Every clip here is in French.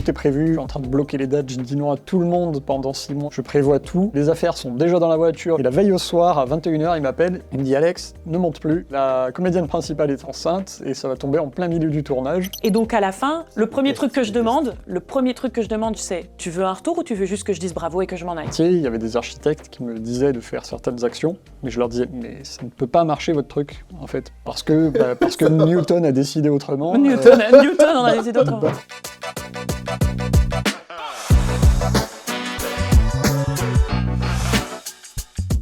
tout est prévu, je suis en train de bloquer les dates, j'ai dit non à tout le monde pendant 6 mois, je prévois tout. Les affaires sont déjà dans la voiture, et la veille au soir, à 21h, il m'appelle, il me dit Alex, ne monte plus, la comédienne principale est enceinte, et ça va tomber en plein milieu du tournage. Et donc à la fin, le premier truc que je demande, c'est tu veux un retour ou tu veux juste que je dise bravo et que je m'en aille? Il y avait des architectes qui me disaient de faire certaines actions, mais je leur disais mais ça ne peut pas marcher votre truc en fait, parce que Newton a décidé autrement. Newton en a décidé autrement.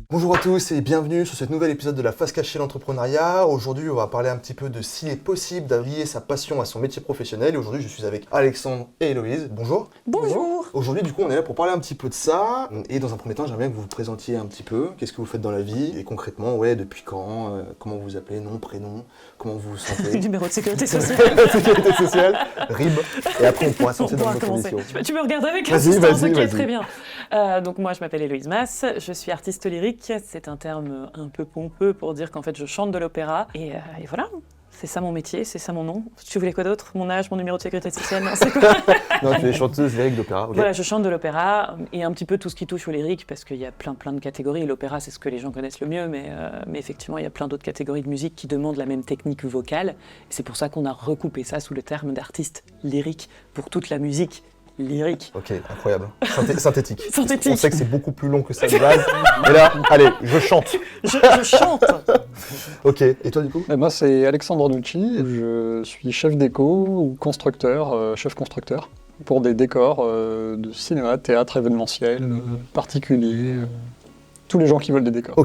Bonjour à tous et bienvenue sur ce nouvel épisode de la face cachée de l'entrepreneuriat. Aujourd'hui, on va parler un petit peu de s'il est possible d'allier sa passion à son métier professionnel. Et aujourd'hui, je suis avec Alexandre et Héloïse. Bonjour. Bonjour. Aujourd'hui, du coup, on est là pour parler un petit peu de ça. Et dans un premier temps, j'aimerais bien que vous vous présentiez un petit peu. Qu'est-ce que vous faites dans la vie? Et concrètement, depuis quand? Comment vous vous appelez? Nom, prénom? Comment vous vous sentez? Numéro de sécurité sociale. Sécurité sociale, RIB. Et après, on pourra se lancer dans notre émission. Tu me regardes avec Vas-y. Ok, très bien. Donc moi, je m'appelle Héloïse Masse. Je suis artiste lyrique. C'est un terme un peu pompeux pour dire qu'en fait je chante de l'opéra et voilà, c'est ça mon métier, c'est ça mon nom. Tu voulais quoi d'autre? Mon âge, mon numéro de sécurité sociale, non, c'est quoi? Non, tu es chanteuse lyrique d'opéra. Okay. Voilà, je chante de l'opéra et un petit peu tout ce qui touche au lyrique parce qu'il y a plein de catégories. L'opéra, c'est ce que les gens connaissent le mieux, mais effectivement, il y a plein d'autres catégories de musique qui demandent la même technique vocale. Et c'est pour ça qu'on a recoupé ça sous le terme d'artiste lyrique pour toute la musique lyrique. Ok, incroyable. Synthétique. Synthétique. On sait que c'est beaucoup plus long que ça de base. Et là, allez, je chante. Je chante. Ok, et toi du coup? Moi c'est Alexandre Nucci, je suis chef déco ou constructeur, chef constructeur pour des décors de cinéma, théâtre, événementiel, particuliers, tous les gens qui veulent des décors.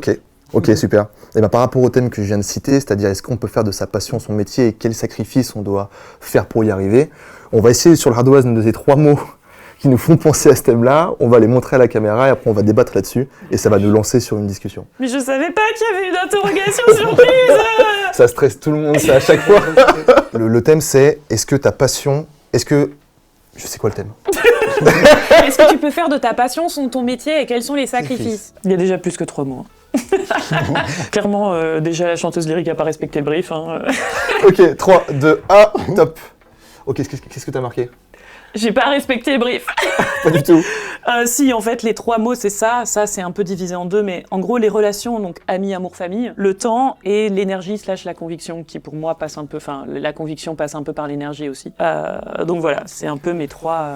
Ok, super. Et par rapport au thème que je viens de citer, c'est-à-dire est-ce qu'on peut faire de sa passion son métier et quels sacrifices on doit faire pour y arriver, on va essayer sur le hardware de noter 3 mots qui nous font penser à ce thème-là, on va les montrer à la caméra et après on va débattre là-dessus et ça va nous lancer sur une discussion. Mais je savais pas qu'il y avait une interrogation surprise. Ça stresse tout le monde, ça à chaque fois. Le thème c'est, est-ce que ta passion, je sais quoi le thème? Est-ce que tu peux faire de ta passion ton métier et quels sont les sacrifices? Il y a déjà plus que 3 mots. Clairement, déjà la chanteuse lyrique n'a pas respecté le brief. Ok, 3, 2, 1, top. Ok, qu'est-ce que t'as marqué? J'ai pas respecté le brief. Pas du tout. Si, en fait, les 3 mots, c'est ça. Ça, c'est un peu divisé en 2, mais en gros, les relations, donc amis, amour, famille, le temps et l'énergie / la conviction, qui pour moi passe un peu, la conviction passe un peu par l'énergie aussi. Donc voilà, c'est un peu mes trois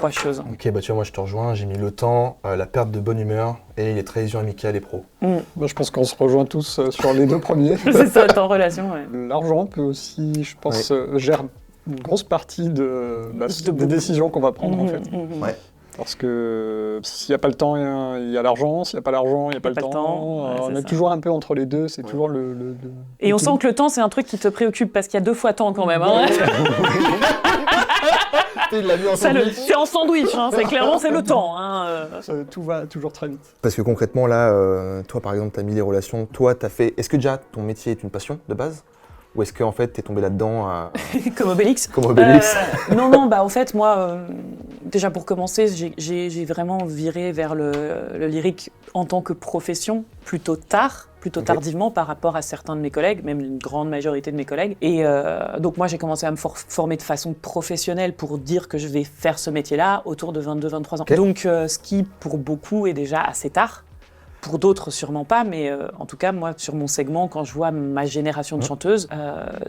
choses. Ok, tu vois, moi je te rejoins, j'ai mis le temps, la perte de bonne humeur et les trahisons amicales et pro. Je pense qu'on se rejoint tous sur les 2 premiers. C'est ça, t'es en relation, ouais. L'argent peut aussi, je pense, gère une grosse partie des décisions qu'on va prendre en fait. Ouais. Parce que s'il n'y a pas le temps, il y a l'argent. S'il n'y a pas l'argent, il n'y a pas le temps. Ouais, on est toujours un peu entre les deux, c'est toujours le... Et on sent que le temps, c'est un truc qui te préoccupe, parce qu'il y a 2 fois temps quand même. Hein. Il l'a mis en sandwich. C'est en sandwich, c'est clairement c'est le temps. Tout va toujours très vite. Parce que concrètement là, toi par exemple, tu as mis les relations, toi tu as fait... Est-ce que déjà ton métier est une passion de base? Ou est-ce qu'en fait, t'es tombé là-dedans Comme Obélix. Comme Obélix. Non, en fait, moi, déjà pour commencer, j'ai vraiment viré vers le lyrique en tant que profession plutôt tardivement par rapport à certains de mes collègues, même une grande majorité de mes collègues. Et donc moi, j'ai commencé à me former de façon professionnelle pour dire que je vais faire ce métier-là autour de 22-23 ans. Okay. Donc ce qui, pour beaucoup, est déjà assez tard. Pour d'autres, sûrement pas, mais en tout cas, moi, sur mon segment, quand je vois ma génération de chanteuses,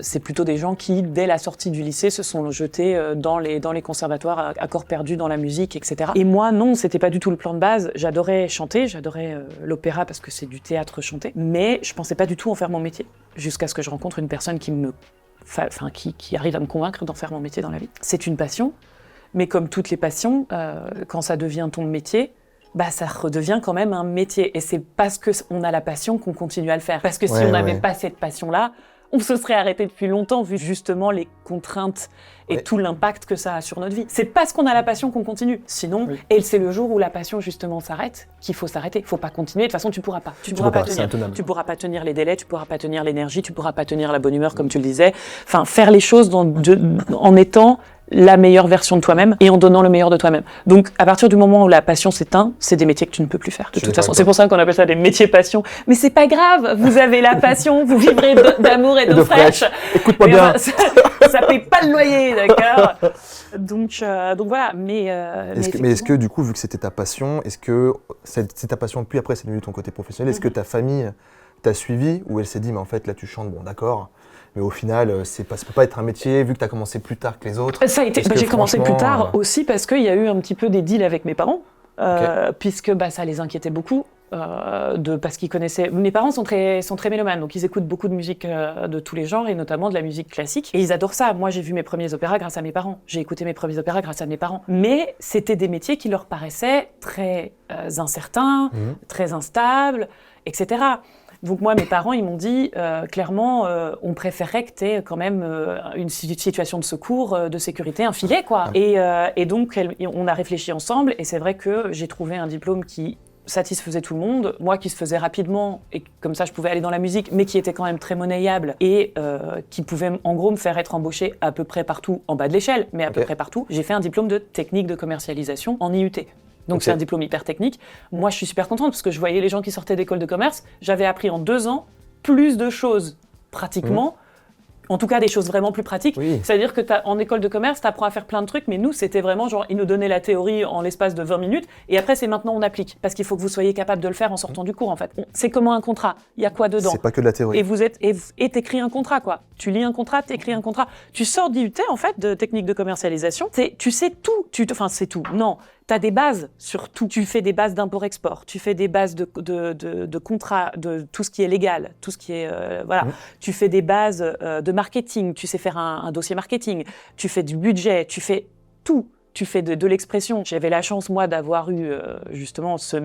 c'est plutôt des gens qui, dès la sortie du lycée, se sont jetés dans les conservatoires à corps perdu dans la musique, etc. Et moi, non, c'était pas du tout le plan de base. J'adorais chanter, j'adorais l'opéra parce que c'est du théâtre chanté, mais je pensais pas du tout en faire mon métier, jusqu'à ce que je rencontre une personne qui arrive à me convaincre d'en faire mon métier dans la vie. C'est une passion, mais comme toutes les passions, quand ça devient ton métier, ça redevient quand même un métier. Et c'est parce qu'on a la passion qu'on continue à le faire. Parce que si on n'avait pas cette passion-là, on se serait arrêté depuis longtemps, vu justement les contraintes et tout l'impact que ça a sur notre vie. C'est parce qu'on a la passion qu'on continue. Sinon, et c'est le jour où la passion justement s'arrête, qu'il faut s'arrêter. Il faut pas continuer, de toute façon tu pourras pas. Tu pourras pas tenir les délais, tu pourras pas tenir l'énergie, tu pourras pas tenir la bonne humeur comme tu le disais. Enfin, faire les choses en étant la meilleure version de toi-même et en donnant le meilleur de toi-même. Donc, à partir du moment où la passion s'éteint, c'est des métiers que tu ne peux plus faire, de toute façon. C'est pour ça qu'on appelle ça des métiers passion. Mais c'est pas grave, vous avez la passion, vous vivrez d'amour et d'eau fraîche. Écoute-moi bien. Ça paye pas le loyer, d'accord? Donc voilà, mais est-ce que du coup, vu que c'était ta passion, est-ce que c'est ta passion, puis après c'est devenu ton côté professionnel, est-ce que ta famille t'a suivi ou elle s'est dit, mais en fait là tu chantes, bon d'accord, mais au final ça peut pas être un métier vu que tu as commencé plus tard que les autres? Ça a été, j'ai commencé plus tard aussi parce qu'il y a eu un petit peu des deals avec mes parents, puisque ça les inquiétait beaucoup. Parce qu'ils connaissaient. Mes parents sont très mélomanes, donc ils écoutent beaucoup de musique de tous les genres et notamment de la musique classique. Et ils adorent ça. Moi, j'ai vu mes premiers opéras grâce à mes parents. J'ai écouté mes premiers opéras grâce à mes parents. Mais c'était des métiers qui leur paraissaient très incertains, très instables, etc. Donc moi, mes parents, ils m'ont dit clairement, on préférerait que tu aies quand même une situation de secours, de sécurité, un filet, quoi. Et donc, on a réfléchi ensemble. Et c'est vrai que j'ai trouvé un diplôme qui satisfaisait tout le monde, moi qui se faisait rapidement et comme ça je pouvais aller dans la musique, mais qui était quand même très monnayable et qui pouvait en gros me faire être embauchée à peu près partout, en bas de l'échelle, mais à peu près partout. J'ai fait un diplôme de technique de commercialisation en IUT. Donc c'est un diplôme hyper technique. Moi je suis super contente parce que je voyais les gens qui sortaient d'école de commerce, j'avais appris en 2 ans plus de choses pratiquement. En tout cas, des choses vraiment plus pratiques. Oui. C'est-à-dire que en école de commerce, tu apprends à faire plein de trucs, mais nous, c'était vraiment genre, ils nous donnaient la théorie en l'espace de 20 minutes, et après, c'est maintenant on applique. Parce qu'il faut que vous soyez capable de le faire en sortant du cours, en fait. C'est comment un contrat. Il y a quoi dedans? C'est pas que de la théorie. Et t'écris un contrat, quoi. Tu lis un contrat, t'écris un contrat. Tu sors d'IUT, en fait, de technique de commercialisation. Tu sais tout. Enfin, c'est tout. Non. T'as des bases sur tout. Tu fais des bases d'import-export, tu fais des bases de contrats, de tout ce qui est légal, tout ce qui est Tu fais des bases de marketing, tu sais faire un dossier marketing, tu fais du budget, tu fais tout. Tu fais de l'expression. J'avais la chance, moi, d'avoir eu,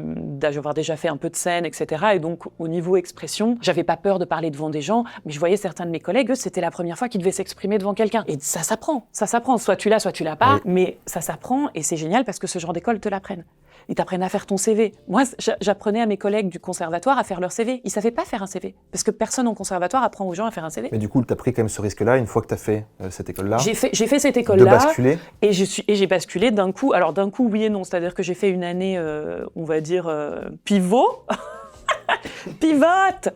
d'avoir déjà fait un peu de scène, etc. Et donc, au niveau expression, j'avais pas peur de parler devant des gens, mais je voyais certains de mes collègues, eux, c'était la première fois qu'ils devaient s'exprimer devant quelqu'un. Et ça s'apprend. Soit tu l'as, soit tu l'as pas, mais ça s'apprend et c'est génial parce que ce genre d'école te l'apprennent. Ils t'apprennent à faire ton CV. Moi, j'apprenais à mes collègues du conservatoire à faire leur CV. Ils savaient pas faire un CV. Parce que personne en conservatoire apprend aux gens à faire un CV. Mais du coup, tu as pris quand même ce risque-là une fois que tu as fait cette école-là. J'ai fait cette école-là. De basculer. Et j'ai basculé d'un coup. Alors d'un coup, oui et non. C'est-à-dire que j'ai fait une année, on va dire, pivot. Pivote.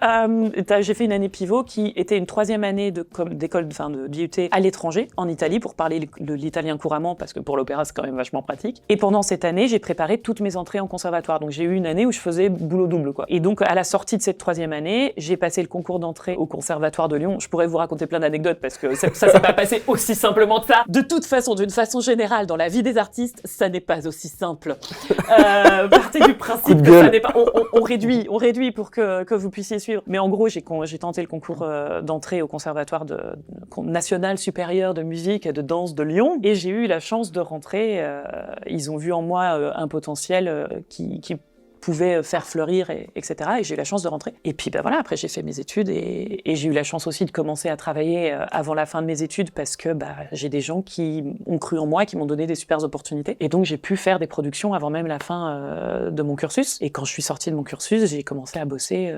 J'ai fait une année pivot qui était une 3e année d'école, d'IUT à l'étranger, en Italie, pour parler l'italien couramment, parce que pour l'opéra, c'est quand même vachement pratique. Et pendant cette année, j'ai préparé toutes mes entrées en conservatoire. Donc j'ai eu une année où je faisais boulot double, quoi. Et donc, à la sortie de cette 3e année, j'ai passé le concours d'entrée au Conservatoire de Lyon. Je pourrais vous raconter plein d'anecdotes, parce que ça s'est pas passé aussi simplement que ça. De toute façon, d'une façon générale, dans la vie des artistes, ça n'est pas aussi simple. Partez du principe que ça n'est pas... On réduit pour que vous puissiez suivre. Mais en gros, j'ai tenté le concours d'entrée au Conservatoire national supérieur de musique et de danse de Lyon. Et j'ai eu la chance de rentrer. Ils ont vu en moi un potentiel qui pouvait faire fleurir, etc. Et j'ai eu la chance de rentrer. Et puis voilà, après j'ai fait mes études et j'ai eu la chance aussi de commencer à travailler avant la fin de mes études parce que j'ai des gens qui ont cru en moi, qui m'ont donné des super opportunités. Et donc j'ai pu faire des productions avant même la fin de mon cursus. Et quand je suis sortie de mon cursus, j'ai commencé à bosser.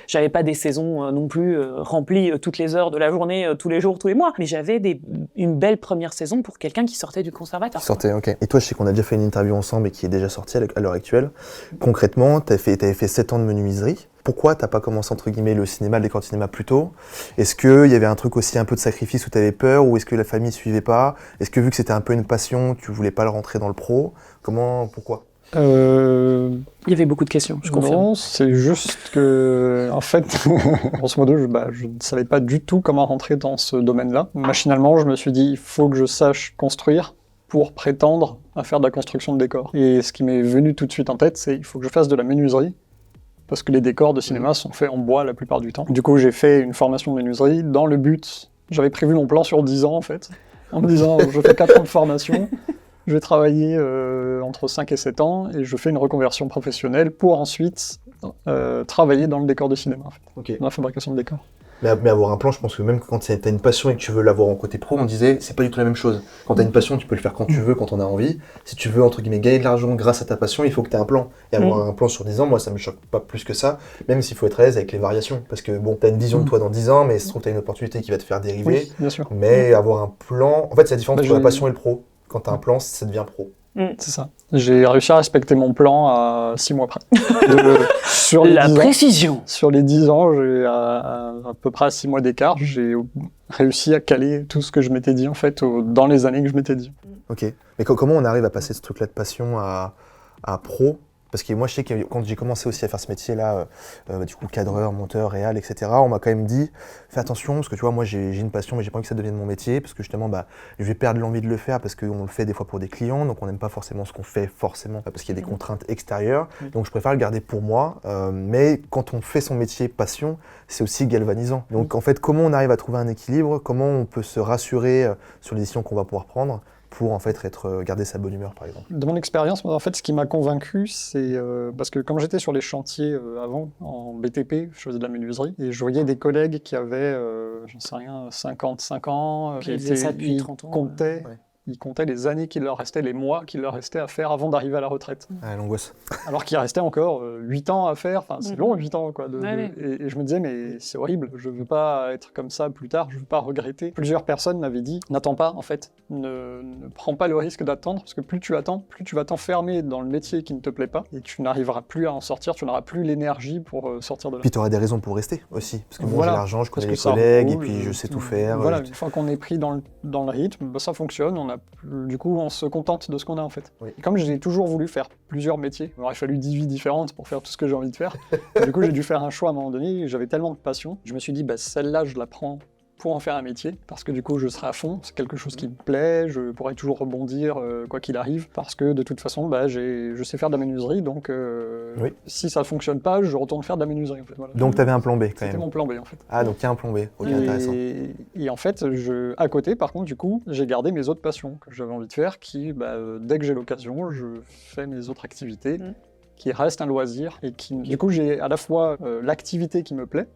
J'avais pas des saisons non plus remplies toutes les heures de la journée, tous les jours, tous les mois. Mais j'avais une belle première saison pour quelqu'un qui sortait du conservatoire. Ok. Et toi, je sais qu'on a déjà fait une interview ensemble et qui est déjà sortie à l'heure actuelle. Concrètement, tu avais fait 7 ans de menuiserie. Pourquoi tu n'as pas commencé, entre guillemets, le cinéma, le décor de cinéma plus tôt? Est-ce qu'il y avait un truc aussi un peu de sacrifice où tu avais peur? Ou est-ce que la famille ne suivait pas? Est-ce que vu que c'était un peu une passion, tu ne voulais pas le rentrer dans le pro? Pourquoi? Il y avait beaucoup de questions, je confirme. Non, c'est juste que, en fait, grosso modo, je ne savais pas du tout comment rentrer dans ce domaine-là. Machinalement, je me suis dit, il faut que je sache construire pour prétendre à faire de la construction de décors. Et ce qui m'est venu tout de suite en tête, c'est il faut que je fasse de la menuiserie, parce que les décors de cinéma sont faits en bois la plupart du temps. Du coup, j'ai fait une formation de menuiserie dans le but, j'avais prévu mon plan sur 10 ans en fait, en me disant je fais 4 ans de formation, je vais travailler entre 5 et 7 ans, et je fais une reconversion professionnelle pour ensuite travailler dans le décor de cinéma, en fait, dans la fabrication de décors. Mais avoir un plan, je pense que même quand t'as une passion et que tu veux l'avoir en côté pro, on disait, c'est pas du tout la même chose. Quand t'as une passion, tu peux le faire quand tu veux, quand on a envie. Si tu veux, entre guillemets, gagner de l'argent grâce à ta passion, il faut que t'aies un plan. Et avoir un plan sur 10 ans, moi, ça me choque pas plus que ça, même s'il faut être à l'aise avec les variations. Parce que bon, t'as une vision de toi dans 10 ans, mais il se trouve que t'as une opportunité qui va te faire dériver. Oui, bien sûr. Mais avoir un plan, en fait, c'est la différence Bah, entre la j'ai- passion et le pro. Quand t'as un plan, ça devient pro. C'est ça. J'ai réussi à respecter mon plan à 6 mois près. Sur les La 10 ans. précision. Sur les 10 ans, à peu près à 6 mois d'écart, j'ai réussi à caler tout ce que je m'étais dit, en fait, dans les années que je m'étais dit. Ok. Mais comment on arrive à passer ce truc-là de passion à pro? Parce que moi, je sais que quand j'ai commencé aussi à faire ce métier-là, du coup, cadreur, monteur, réal, etc., on m'a quand même dit, fais attention, parce que tu vois, moi, j'ai une passion, mais j'ai pas envie que ça devienne mon métier, parce que justement, je vais perdre l'envie de le faire, parce qu'on le fait des fois pour des clients, donc on n'aime pas forcément ce qu'on fait, forcément, parce qu'il y a des contraintes extérieures. Donc, je préfère le garder pour moi. Mais quand on fait son métier passion, c'est aussi galvanisant. Donc, en fait, comment on arrive à trouver un équilibre? Comment on peut se rassurer sur les décisions qu'on va pouvoir prendre pour en fait garder sa bonne humeur, par exemple? De mon expérience, moi, en fait, ce qui m'a convaincu, c'est parce que comme j'étais sur les chantiers avant, en BTP, je faisais de la menuiserie, et je voyais des collègues qui avaient, j'en sais rien, 55 ans, Qui faisaient ça depuis 30 ans. Ils comptaient les années qu'il leur restait, les mois qu'il leur restait à faire avant d'arriver à la retraite. Ah, l'angoisse. Alors qu'il restait encore 8 ans à faire, enfin c'est long 8 ans quoi. Ouais. Et je me disais mais c'est horrible, je veux pas être comme ça plus tard, je veux pas regretter. Plusieurs personnes m'avaient dit n'attends pas en fait, ne prends pas le risque d'attendre parce que plus tu attends, plus tu vas t'enfermer dans le métier qui ne te plaît pas et tu n'arriveras plus à en sortir, tu n'auras plus l'énergie pour sortir de là. Puis tu auras des raisons pour rester aussi, parce que bon, Voilà. j'ai l'argent, je connais Parce les que ça collègues, roule, et puis je sais tout faire. Voilà, une fois qu'on est pris dans le rythme, bah, ça fonctionne, du coup on se contente de ce qu'on a en fait. Oui. Et comme j'ai toujours voulu faire plusieurs métiers, il m'aurait fallu 10 vies différentes pour faire tout ce que j'ai envie de faire. Du coup j'ai dû faire un choix à un moment donné, j'avais tellement de passion, je me suis dit bah celle-là je la prends pour en faire un métier, parce que du coup je serai à fond, c'est quelque chose qui me plaît, je pourrai toujours rebondir quoi qu'il arrive, parce que de toute façon bah, je sais faire de la menuiserie, donc Oui. si ça fonctionne pas, je retourne faire de la menuiserie en fait. Voilà. Donc tu avais un plan B quand C'était même. mon plan B en fait. Ah, donc il y a un plan B, ok, intéressant. Et en fait, à côté, par contre, du coup, j'ai gardé mes autres passions que j'avais envie de faire, qui, dès que j'ai l'occasion, je fais mes autres activités, qui restent un loisir, et qui, du coup, j'ai à la fois l'activité qui me plaît,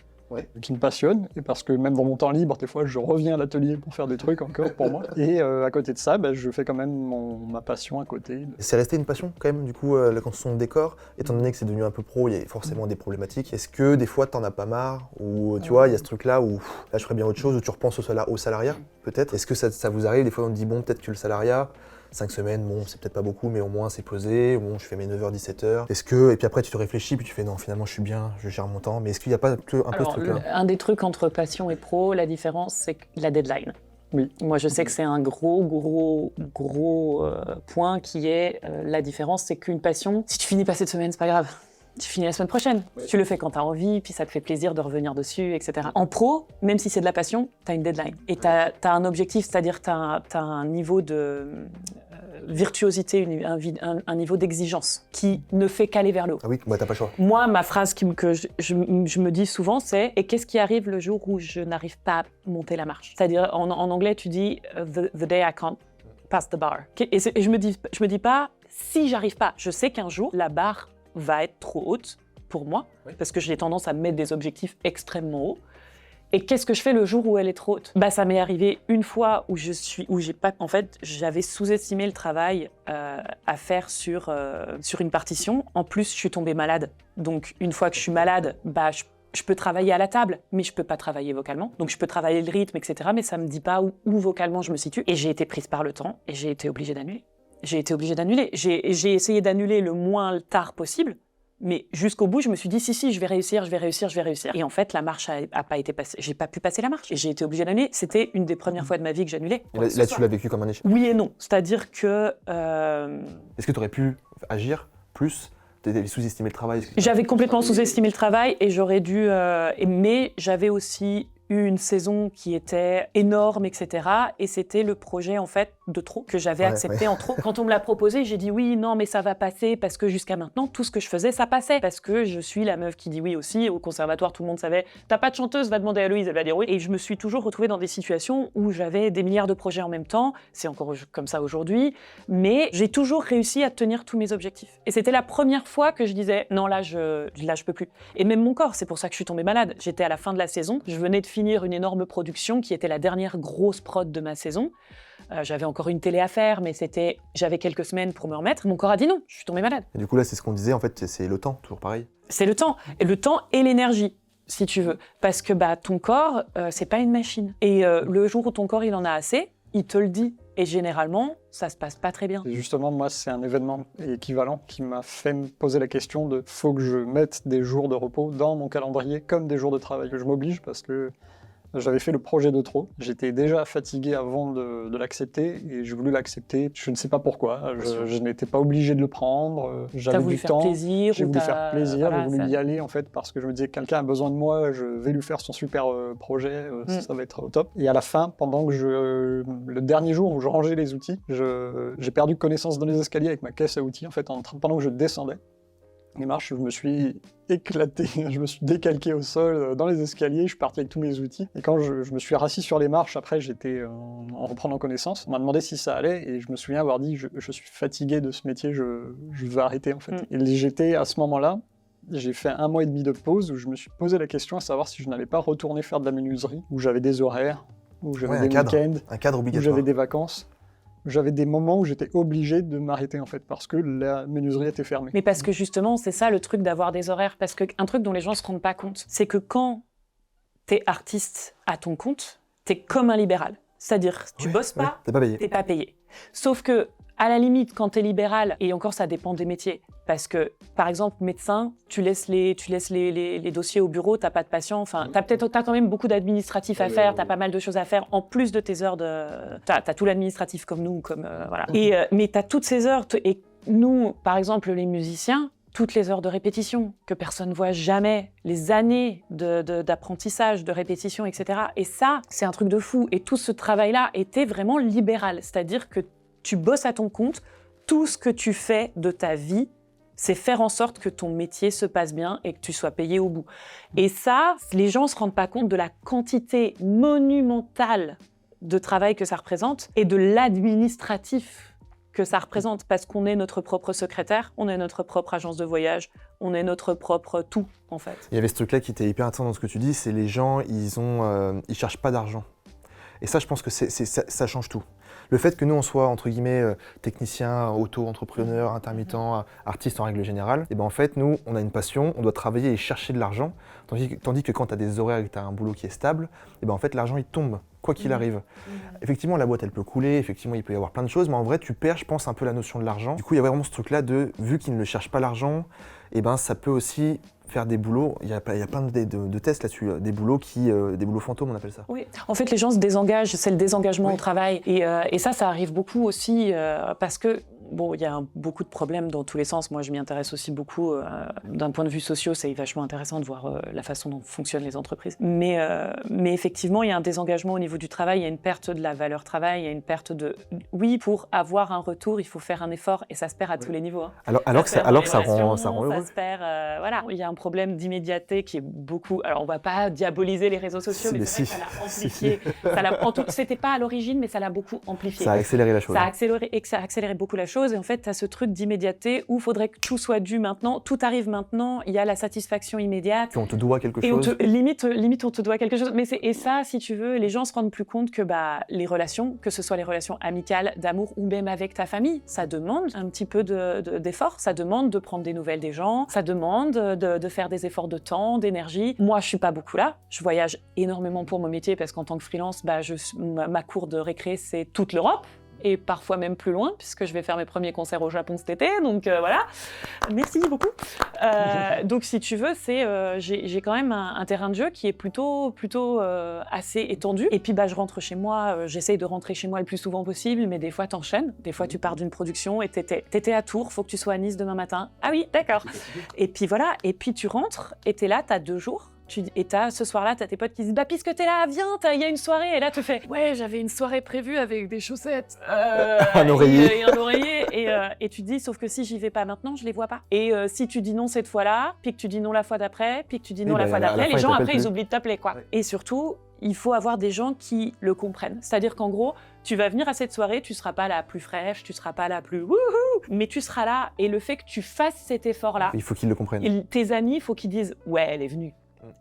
qui me passionne, et parce que même dans mon temps libre, des fois, je reviens à l'atelier pour faire des trucs encore pour moi, et à côté de ça, je fais quand même ma passion à côté. C'est resté une passion quand même, du coup, la construction de décor, étant donné que c'est devenu un peu pro, il y a forcément des problématiques. Est-ce que des fois t'en as pas marre, ou tu vois, il y a ce truc-là où là je ferais bien autre chose, où tu repenses au salariat, peut-être? Est-ce que ça vous arrive, des fois on te dit bon, peut-être que le salariat, 5 semaines, bon, c'est peut-être pas beaucoup, mais au moins c'est posé, bon, je fais mes 9h, 17h. Et puis après tu te réfléchis, puis tu fais non, finalement je suis bien, je gère mon temps, mais est-ce qu'il n'y a pas un peu ce truc-là? Un des trucs entre passion et pro, la différence, c'est la deadline. Oui. Moi, je sais que c'est un gros point qui est la différence, c'est qu'une passion, si tu finis pas cette semaine, c'est pas grave. Tu finis la semaine prochaine. Ouais. Tu le fais quand tu as envie, puis ça te fait plaisir de revenir dessus, etc. En pro, même si c'est de la passion, tu as une deadline. Et tu as un objectif, c'est-à-dire tu as un niveau de virtuosité, un niveau d'exigence qui ne fait qu'aller vers le haut. Ah oui, bah t'as pas le choix. Moi, ma phrase que je me dis souvent, c'est « Et qu'est-ce qui arrive le jour où je n'arrive pas à monter la marche ?» C'est-à-dire, en anglais, tu dis « the day I can't pass the bar ». Et je me dis pas « Si j'arrive pas », je sais qu'un jour, la barre va être trop haute pour moi, parce que j'ai tendance à mettre des objectifs extrêmement hauts. Et qu'est-ce que je fais le jour où elle est trop haute ? Ça m'est arrivé une fois où j'avais sous-estimé le travail à faire sur une partition. En plus, je suis tombée malade. Donc, une fois que je suis malade, je peux travailler à la table, mais je peux pas travailler vocalement. Donc, je peux travailler le rythme, etc. Mais ça me dit pas où vocalement je me situe. Et j'ai été prise par le temps et j'ai été obligée d'annuler. J'ai essayé d'annuler le moins tard possible, mais jusqu'au bout, je me suis dit si, je vais réussir. Et en fait, la marche a pas été passée. J'ai pas pu passer la marche et j'ai été obligée d'annuler. C'était une des premières fois de ma vie que j'annulais. Là, tu l'as vécu comme un échec. Oui et non. C'est-à-dire que... Est-ce que tu aurais pu agir plus ? T'avais sous-estimé le travail ? J'avais complètement sous-estimé le travail et j'aurais dû... mais j'avais aussi eu une saison qui était énorme, etc. Et c'était le projet, en fait, de trop, que j'avais accepté en trop. Quand on me l'a proposé, j'ai dit oui, non, mais ça va passer, parce que jusqu'à maintenant, tout ce que je faisais, ça passait. Parce que je suis la meuf qui dit oui aussi. Au conservatoire, tout le monde savait, t'as pas de chanteuse, va demander à Louise, elle va dire oui. Et je me suis toujours retrouvée dans des situations où j'avais des milliards de projets en même temps. C'est encore comme ça aujourd'hui. Mais j'ai toujours réussi à tenir tous mes objectifs. Et c'était la première fois que je disais non, là, je peux plus. Et même mon corps, c'est pour ça que je suis tombée malade. J'étais à la fin de la saison. Je venais de finir une énorme production qui était la dernière grosse prod de ma saison. J'avais encore une télé à faire, mais j'avais quelques semaines pour me remettre. Mon corps a dit non, je suis tombée malade. Et du coup, là, c'est ce qu'on disait, en fait, c'est le temps, toujours pareil. C'est le temps et l'énergie, si tu veux. Parce que ton corps, c'est pas une machine. Et le jour où ton corps, il en a assez, il te le dit. Et généralement, ça se passe pas très bien. Et justement, moi, c'est un événement équivalent qui m'a fait me poser la question de faut que je mette des jours de repos dans mon calendrier comme des jours de travail. Je m'oblige parce que j'avais fait le projet de trop. J'étais déjà fatigué avant de l'accepter et j'ai voulu l'accepter. Je ne sais pas pourquoi. Je n'étais pas obligé de le prendre. J'avais du temps. J'ai voulu faire plaisir. J'ai voulu y aller en fait parce que je me disais quelqu'un a besoin de moi. Je vais lui faire son super projet. Ça va être au top. Et à la fin, pendant que le dernier jour où je rangeais les outils, j'ai perdu connaissance dans les escaliers avec ma caisse à outils en fait pendant que je descendais les marches, je me suis éclaté, je me suis décalqué au sol dans les escaliers, je suis parti avec tous mes outils. Et quand je me suis rassis sur les marches, après j'étais en reprenant connaissance, on m'a demandé si ça allait et je me souviens avoir dit je suis fatigué de ce métier, je veux arrêter en fait. Et j'étais à ce moment-là, j'ai fait 1 mois et demi de pause où je me suis posé la question à savoir si je n'allais pas retourner faire de la menuiserie, où j'avais des horaires, où j'avais des week-ends, un cadre obligatoire, où j'avais des vacances. J'avais des moments où j'étais obligé de m'arrêter en fait parce que la menuiserie était fermée. Mais parce que justement, c'est ça le truc d'avoir des horaires. Parce qu'un truc dont les gens ne se rendent pas compte, c'est que quand t'es artiste à ton compte, t'es comme un libéral. C'est-à-dire, tu bosses pas, t'es pas payé. Sauf que, à la limite, quand t'es libéral, et encore ça dépend des métiers, parce que, par exemple, médecin, tu laisses les dossiers au bureau, t'as pas de patient, enfin, t'as quand même beaucoup d'administratifs à faire, t'as pas mal de choses à faire, en plus de tes heures t'as tout l'administratif comme nous, voilà. Mais t'as toutes ces heures, et nous, par exemple, les musiciens, toutes les heures de répétition, que personne ne voit jamais, les années d'apprentissage, de répétition, etc. Et ça, c'est un truc de fou. Et tout ce travail-là était vraiment libéral, c'est-à-dire que tu bosses à ton compte, tout ce que tu fais de ta vie, c'est faire en sorte que ton métier se passe bien et que tu sois payé au bout. Et ça, les gens ne se rendent pas compte de la quantité monumentale de travail que ça représente et de l'administratif que ça représente, parce qu'on est notre propre secrétaire, on est notre propre agence de voyage, on est notre propre tout, en fait. Il y avait ce truc-là qui était hyper intéressant dans ce que tu dis, c'est les gens, ils cherchent pas d'argent. Et ça, je pense que ça change tout. Le fait que nous, on soit, entre guillemets, technicien, auto-entrepreneur, intermittent, artiste en règle générale, et ben en fait, nous, on a une passion, on doit travailler et chercher de l'argent, tandis que quand tu as des horaires et que tu as un boulot qui est stable, et ben en fait, l'argent, il tombe, quoi qu'il arrive. Effectivement, la boîte, elle peut couler, effectivement, il peut y avoir plein de choses, mais en vrai, tu perds, je pense, un peu la notion de l'argent. Du coup, il y a vraiment ce truc-là de, vu qu'ils ne cherchent pas l'argent, et ben ça peut aussi faire des boulots, il y a plein de tests là-dessus, des boulots fantômes, on appelle ça. Oui, en fait, les gens se désengagent, c'est le désengagement au travail. Et ça arrive beaucoup aussi parce que, bon, il y a beaucoup de problèmes dans tous les sens. Moi, je m'y intéresse aussi beaucoup. D'un point de vue social, c'est vachement intéressant de voir la façon dont fonctionnent les entreprises. Mais effectivement, il y a un désengagement au niveau du travail, il y a une perte de la valeur travail, il y a une perte de... Oui, pour avoir un retour, il faut faire un effort et ça se perd à tous les niveaux. Hein. Alors que ça rend heureux. Ça se perd, voilà. Il y a un problème d'immédiateté qui est beaucoup... Alors, on va pas diaboliser les réseaux sociaux, mais c'est vrai que ça l'a amplifié. C'était pas à l'origine, mais ça l'a beaucoup amplifié. Ça a accéléré la chose. Ça a accéléré beaucoup la chose. Et en fait, tu as ce truc d'immédiateté où il faudrait que tout soit dû maintenant, tout arrive maintenant, il y a la satisfaction immédiate. Puis on te doit quelque chose. Limite, on te doit quelque chose. Et ça, si tu veux, les gens se rendent plus compte que les relations, que ce soit les relations amicales, d'amour ou même avec ta famille, ça demande un petit peu d'effort, ça demande de prendre des nouvelles des gens, ça demande de faire des efforts de temps, d'énergie. Moi, je suis pas beaucoup là. Je voyage énormément pour mon métier parce qu'en tant que freelance, ma cour de récré, c'est toute l'Europe. Et parfois même plus loin, puisque je vais faire mes premiers concerts au Japon cet été, donc voilà. Merci beaucoup. Donc si tu veux, j'ai quand même un terrain de jeu qui est plutôt assez étendu. Et puis je rentre chez moi, j'essaye de rentrer chez moi le plus souvent possible, mais des fois t'enchaînes. Des fois tu pars d'une production et t'étais à Tours, faut que tu sois à Nice demain matin. Ah oui, d'accord. Et puis voilà, et puis tu rentres et t'es là, t'as 2 jours. et ce soir-là, t'as tes potes qui disent bah puisque t'es là, viens, il y a une soirée, et là tu fais ouais, j'avais une soirée prévue avec des chaussettes, un oreiller, et un oreiller, et tu te dis sauf que si j'y vais pas maintenant, je les vois pas. Et si tu dis non cette fois-là, puis que tu dis non la fois d'après, puis que tu dis non la fois d'après, les gens après ils oublient de t'appeler quoi. Ouais. Et surtout, il faut avoir des gens qui le comprennent. C'est-à-dire qu'en gros, tu vas venir à cette soirée, tu seras pas la plus fraîche, tu seras pas la plus wouhou, mais tu seras là. Et le fait que tu fasses cet effort-là, il faut qu'ils le comprennent. Tes amis, il faut qu'ils disent ouais, elle est venue.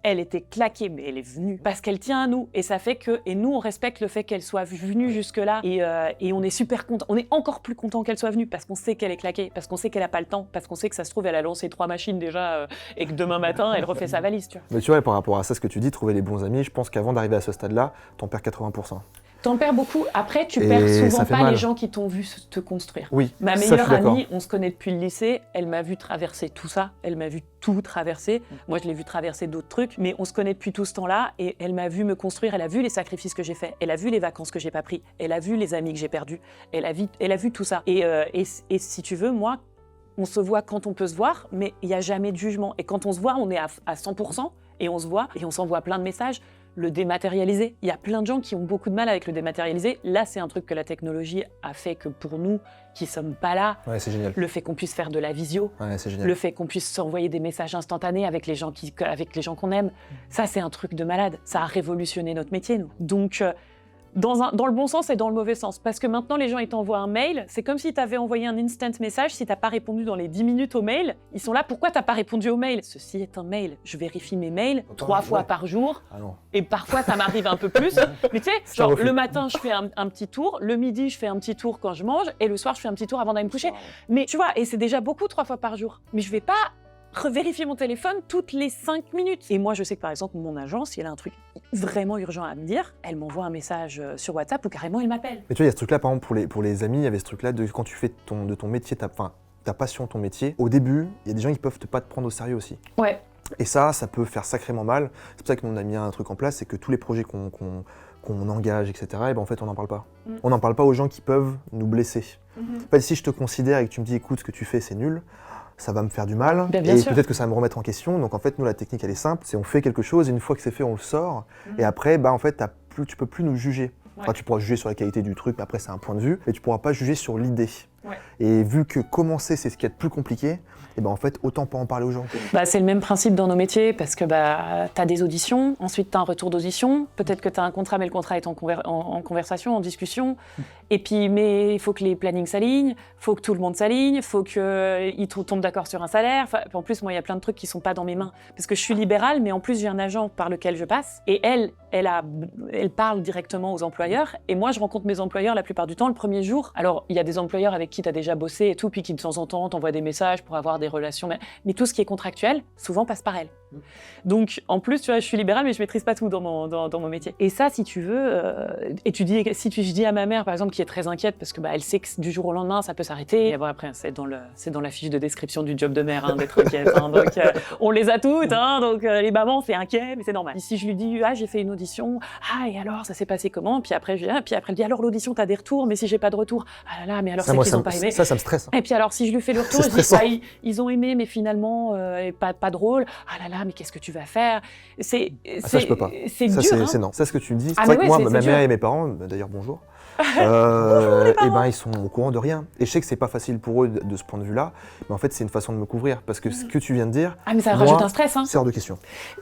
Elle était claquée, mais elle est venue parce qu'elle tient à nous. Et ça fait que, et nous, on respecte le fait qu'elle soit venue jusque-là. Et on est super content. On est encore plus content qu'elle soit venue parce qu'on sait qu'elle est claquée, parce qu'on sait qu'elle a pas le temps, parce qu'on sait que ça se trouve, elle a lancé 3 machines déjà et que demain matin, elle refait sa valise, tu vois. Mais tu vois, par rapport à ça, ce que tu dis, trouver les bons amis, je pense qu'avant d'arriver à ce stade-là, t'en perds 80%. T'en perds beaucoup. Après, tu perds souvent pas les gens qui t'ont vu te construire. Oui, ma meilleure amie, on se connaît depuis le lycée, elle m'a vu traverser tout ça, elle m'a vu tout traverser. Moi, je l'ai vu traverser d'autres trucs, mais on se connaît depuis tout ce temps-là et elle m'a vu me construire, elle a vu les sacrifices que j'ai faits, elle a vu les vacances que j'ai pas pris, elle a vu les amis que j'ai perdus, elle a vu tout ça. Et si tu veux, moi, on se voit quand on peut se voir, mais il n'y a jamais de jugement. Et quand on se voit, on est à 100% et on se voit et on s'envoie plein de messages. Le dématérialisé, il y a plein de gens qui ont beaucoup de mal avec le dématérialisé. Là, c'est un truc que la technologie a fait que pour nous, qui sommes pas là, ouais, c'est génial. Le fait qu'on puisse faire de la visio, ouais, c'est génial. Le fait qu'on puisse s'envoyer des messages instantanés avec les gens qu'on aime, ça, c'est un truc de malade. Ça a révolutionné notre métier, nous. Donc, dans le bon sens et dans le mauvais sens. Parce que maintenant, les gens, ils t'envoient un mail. C'est comme si tu avais envoyé un instant message. Si tu n'as pas répondu dans les 10 minutes au mail, ils sont là. Pourquoi tu n'as pas répondu au mail? Ceci est un mail. Je vérifie mes mails 3 fois par jour. Ah non. Et parfois, ça m'arrive un peu plus. Mais tu sais, genre, le matin, je fais un petit tour. Le midi, je fais un petit tour quand je mange. Et le soir, je fais un petit tour avant d'aller me coucher. Wow. Mais tu vois, et c'est déjà beaucoup 3 fois par jour. Mais je vais pas revérifier mon téléphone toutes les 5 minutes. Et moi, je sais que par exemple, mon agence, si elle a un truc vraiment urgent à me dire, elle m'envoie un message sur WhatsApp ou carrément, elle m'appelle. Mais tu vois, il y a ce truc-là, par exemple, pour les amis, il y avait ce truc-là de quand tu fais de ton métier, ta passion, ton métier, au début, il y a des gens qui peuvent pas te prendre au sérieux aussi. Ouais. Et ça peut faire sacrément mal. C'est pour ça que nous, on a mis un truc en place, c'est que tous les projets qu'on engage, etc., et ben en fait, on n'en parle pas. On n'en parle pas aux gens qui peuvent nous blesser. En fait, si je te considère et que tu me dis, écoute, ce que tu fais, c'est nul, ça va me faire du mal, et peut-être que ça va me remettre en question. Donc en fait, nous, la technique, elle est simple, c'est on fait quelque chose, et une fois que c'est fait, on le sort, et après, bah, en fait, tu peux plus nous juger. Ouais. Enfin, tu pourras juger sur la qualité du truc, mais après, c'est un point de vue, mais tu pourras pas juger sur l'idée. Ouais. Et vu que commencer, c'est ce qui est le plus compliqué, et ben en fait, autant pas en parler aux gens. Bah, c'est le même principe dans nos métiers, parce que bah, tu as des auditions, ensuite tu as un retour d'audition, peut-être que tu as un contrat, mais le contrat est en conversation, en discussion, et puis mais il faut que les plannings s'alignent, il faut que tout le monde s'aligne, il faut qu'ils tombent d'accord sur un salaire. Enfin, en plus, moi, il y a plein de trucs qui sont pas dans mes mains, parce que je suis libérale, mais en plus, j'ai un agent par lequel je passe, et elle parle directement aux employeurs, et moi, je rencontre mes employeurs la plupart du temps le premier jour. Alors, il y a des employeurs avec qui tu as déjà bossé et tout, puis qui de temps en temps t'envoient des messages pour avoir des relations, mais tout ce qui est contractuel, souvent passe par elle. Donc, en plus, tu vois, je suis libérale, mais je maîtrise pas tout dans mon métier. Et ça, si tu veux, je dis à ma mère, par exemple, qui est très inquiète, parce que bah, elle sait que du jour au lendemain, ça peut s'arrêter. Et bon, après, c'est dans la fiche de description du job de mère, hein, d'être inquiète. Hein, donc, on les a toutes, hein, donc les mamans, c'est inquiet, mais c'est normal. Et si je lui dis, j'ai fait une audition, et alors, ça s'est passé comment? Puis après, elle dit, alors l'audition, t'as des retours, mais si j'ai pas de retour, ah là là, mais alors c'est qu'ils ont pas aimé. Ça me stresse. Et puis alors, si je lui fais le retour, je dis, ils ont aimé, mais finalement, pas drôle. Ah là là, mais qu'est-ce que tu vas faire? Ça, je peux pas. C'est dur. C'est non. Ça, ce que tu me dis, c'est vrai que moi, ma mère et mes parents, d'ailleurs, bonjour. Bonjour les parents. Et ben, ils sont au courant de rien. Et je sais que c'est pas facile pour eux de ce point de vue-là, mais en fait, c'est une façon de me couvrir. Parce que ce que tu viens de dire. Mais ça rajoute un stress, hein. C'est hors de question.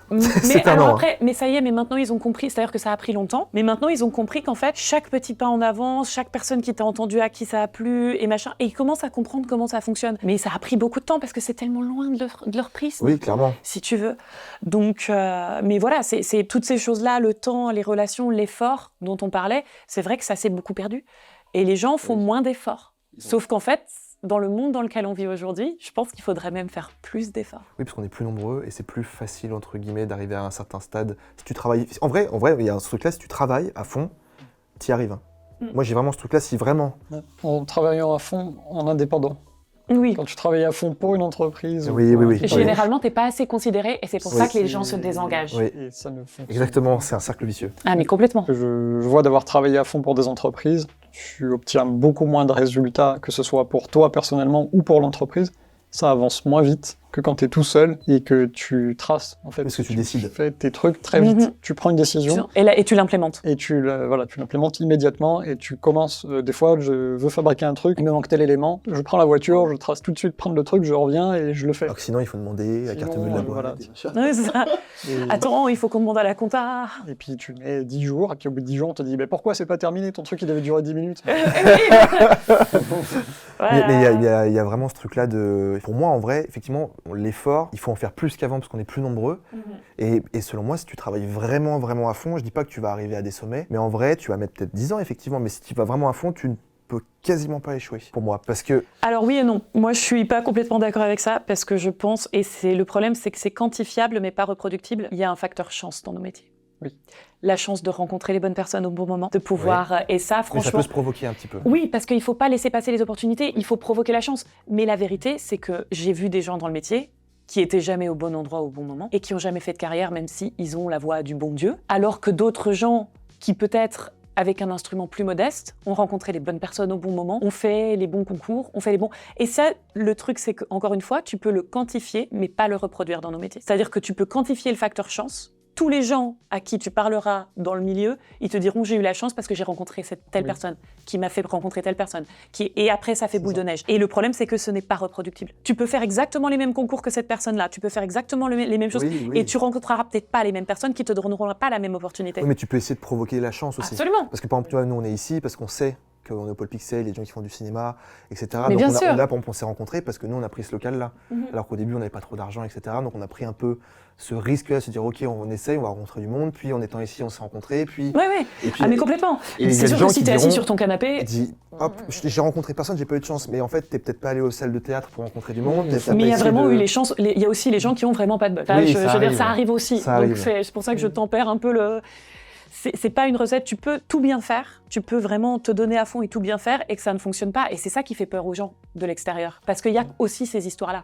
Mais alors après, mais ça y est, mais maintenant ils ont compris, c'est-à-dire que ça a pris longtemps, mais maintenant ils ont compris qu'en fait, chaque petit pas en avance, chaque personne qui t'a entendu, à qui ça a plu, et machin, et ils commencent à comprendre comment ça fonctionne. Mais ça a pris beaucoup de temps parce que c'est tellement loin de leur prise. Oui, clairement. Si tu veux. Donc, mais voilà, c'est toutes ces choses-là, le temps, les relations, l'effort dont on parlait, c'est vrai que ça s'est beaucoup perdu. Et les gens font moins d'efforts. Sauf qu'en fait, dans le monde dans lequel on vit aujourd'hui, je pense qu'il faudrait même faire plus d'efforts. Oui, parce qu'on est plus nombreux et c'est plus facile, entre guillemets, d'arriver à un certain stade. Si tu travailles... En vrai, il y a ce truc-là, si tu travailles à fond, t'y arrives. Moi, j'ai vraiment ce truc-là, si vraiment... En travaillant à fond, en indépendant. Oui. Quand tu travailles à fond pour une entreprise. Oui. Généralement, t'es pas assez considéré et c'est pour ça que les gens se désengagent. Oui. Et ça ne fonctionne. Exactement, c'est un cercle vicieux. Ah, mais complètement. Je vois d'avoir travaillé à fond pour des entreprises, tu obtiens beaucoup moins de résultats, que ce soit pour toi personnellement ou pour l'entreprise. Ça avance moins vite. que quand tu es tout seul et que tu traces, en fait. Parce que tu décides. Tu fais tes trucs très vite. Tu prends une décision. Et tu l'implémentes. Et tu l'implémentes immédiatement et tu commences. Des fois, je veux fabriquer un truc, il me manque tel élément. Je prends la voiture, je trace tout de suite prendre le truc, je reviens et je le fais. Alors que sinon, il faut demander la carte bleue de la boîte. Voilà. Oui, c'est ça. Et, Attends, il faut qu'on demande à la compta. et puis tu mets 10 jours, et puis au bout de 10 jours, on te dit mais pourquoi c'est pas terminé? Ton truc, il devait durer 10 minutes. Voilà. Mais il y a vraiment ce truc-là de... Pour moi, en vrai, effectivement, l'effort, il faut en faire plus qu'avant parce qu'on est plus nombreux. Et selon moi, si tu travailles vraiment, vraiment à fond, je dis pas que tu vas arriver à des sommets, mais en vrai, tu vas mettre peut-être 10 ans, effectivement, mais si tu vas vraiment à fond, tu ne peux quasiment pas échouer, pour moi, parce que... Alors oui et non. Moi, je suis pas complètement d'accord avec ça, parce que je pense, et c'est le problème, c'est que c'est quantifiable, mais pas reproductible. Il y a un facteur chance dans nos métiers. Oui. La chance de rencontrer les bonnes personnes au bon moment, de pouvoir... Et ça, Mais franchement... ça peut se provoquer un petit peu. Oui, parce qu'il ne faut pas laisser passer les opportunités, il faut provoquer la chance. Mais la vérité, c'est que j'ai vu des gens dans le métier qui étaient jamais au bon endroit au bon moment et qui n'ont jamais fait de carrière, même s'ils ont la voix du bon Dieu. Alors que d'autres gens qui peut-être, avec un instrument plus modeste, ont rencontré les bonnes personnes au bon moment, ont fait les bons concours, ont fait les bons... Et ça, le truc, c'est qu'encore une fois, tu peux le quantifier, mais pas le reproduire dans nos métiers. C'est-à-dire que tu peux quantifier le facteur chance. Tous les gens à qui tu parleras dans le milieu, ils te diront j'ai eu la chance parce que j'ai rencontré cette telle personne, qui m'a fait rencontrer telle personne, et après ça fait boule de neige. Et le problème c'est que ce n'est pas reproductible. Tu peux faire exactement les mêmes concours que cette personne-là, tu peux faire exactement les mêmes choses, et tu rencontreras peut-être pas les mêmes personnes qui te donneront pas la même opportunité. Oui, mais tu peux essayer de provoquer la chance aussi. Absolument. Parce que par exemple, tu vois, nous on est ici parce qu'on sait qu'on est au Pôle Pixel, les gens qui font du cinéma, etc. Mais Donc bien sûr. là, par exemple, on s'est rencontrés parce que nous on a pris ce local-là. Alors qu'au début on n'avait pas trop d'argent, etc. Donc on a pris un peu ce risque-là, de se dire ok, on essaye, on va rencontrer du monde, puis en étant ici on s'est rencontrés, puis... Oui. Et puis, Ah mais complètement. et il y a C'est des sûr gens que si qui t'es assis diront- sur ton canapé... Dit, hop, j'ai rencontré personne, j'ai pas eu de chance, mais en fait t'es peut-être pas allé aux salles de théâtre pour rencontrer du monde. T'as Mais il y pas a essayé vraiment de- eu les chances. Il y a aussi les gens qui ont vraiment pas de bol. Enfin, Oui, je ça veux dire, arrive. ça arrive aussi. Ça Donc arrive. c'est pour ça que je tempère un peu le. C'est pas une recette. Tu peux tout bien faire. Tu peux vraiment te donner à fond et tout bien faire et que ça ne fonctionne pas. Et c'est ça qui fait peur aux gens de l'extérieur. Parce qu'il y a aussi ces histoires-là.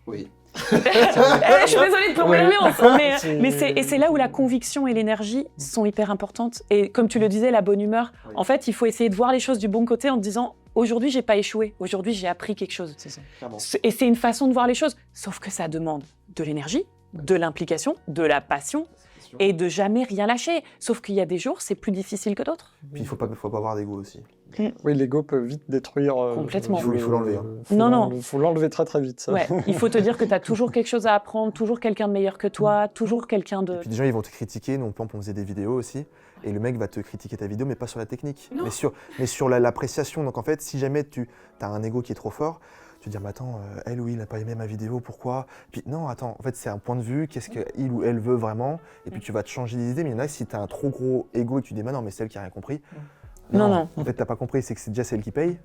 Oui. Je suis désolée de plomber l'ambiance, mais C'est- c'est là où la conviction et l'énergie sont hyper importantes. Et comme tu le disais, la bonne humeur. Oui. En fait, il faut essayer de voir les choses du bon côté en te disant aujourd'hui, j'ai pas échoué. Aujourd'hui, j'ai appris quelque chose. C'est ça. Et c'est une façon de voir les choses. Sauf que ça demande de l'énergie, de l'implication, de la passion et de jamais rien lâcher. Sauf qu'il y a des jours, c'est plus difficile que d'autres. Puis il faut pas avoir d'ego aussi. Oui, l'ego peut vite détruire. Complètement. Il faut l'enlever, hein. Faut l'enlever très très vite. Ça. Ouais, il faut te dire que tu as toujours quelque chose à apprendre, toujours quelqu'un de meilleur que toi, toujours quelqu'un de... Et puis des gens ils vont te critiquer, nous on faisait des vidéos aussi, et le mec va te critiquer ta vidéo mais pas sur la technique, Non. mais sur l'appréciation. Donc en fait si jamais tu as un ego qui est trop fort, tu te dis mais attends, elle ou il n'a pas aimé ma vidéo, pourquoi? Puis non attends, en fait c'est un point de vue, qu'est-ce qu'il ou elle veut vraiment, et puis tu vas te changer d'idée, mais il y en a si tu as un trop gros ego et que tu dis mais non mais c'est elle qui a rien compris. Non. En fait t'as pas compris, c'est que c'est déjà celle qui paye.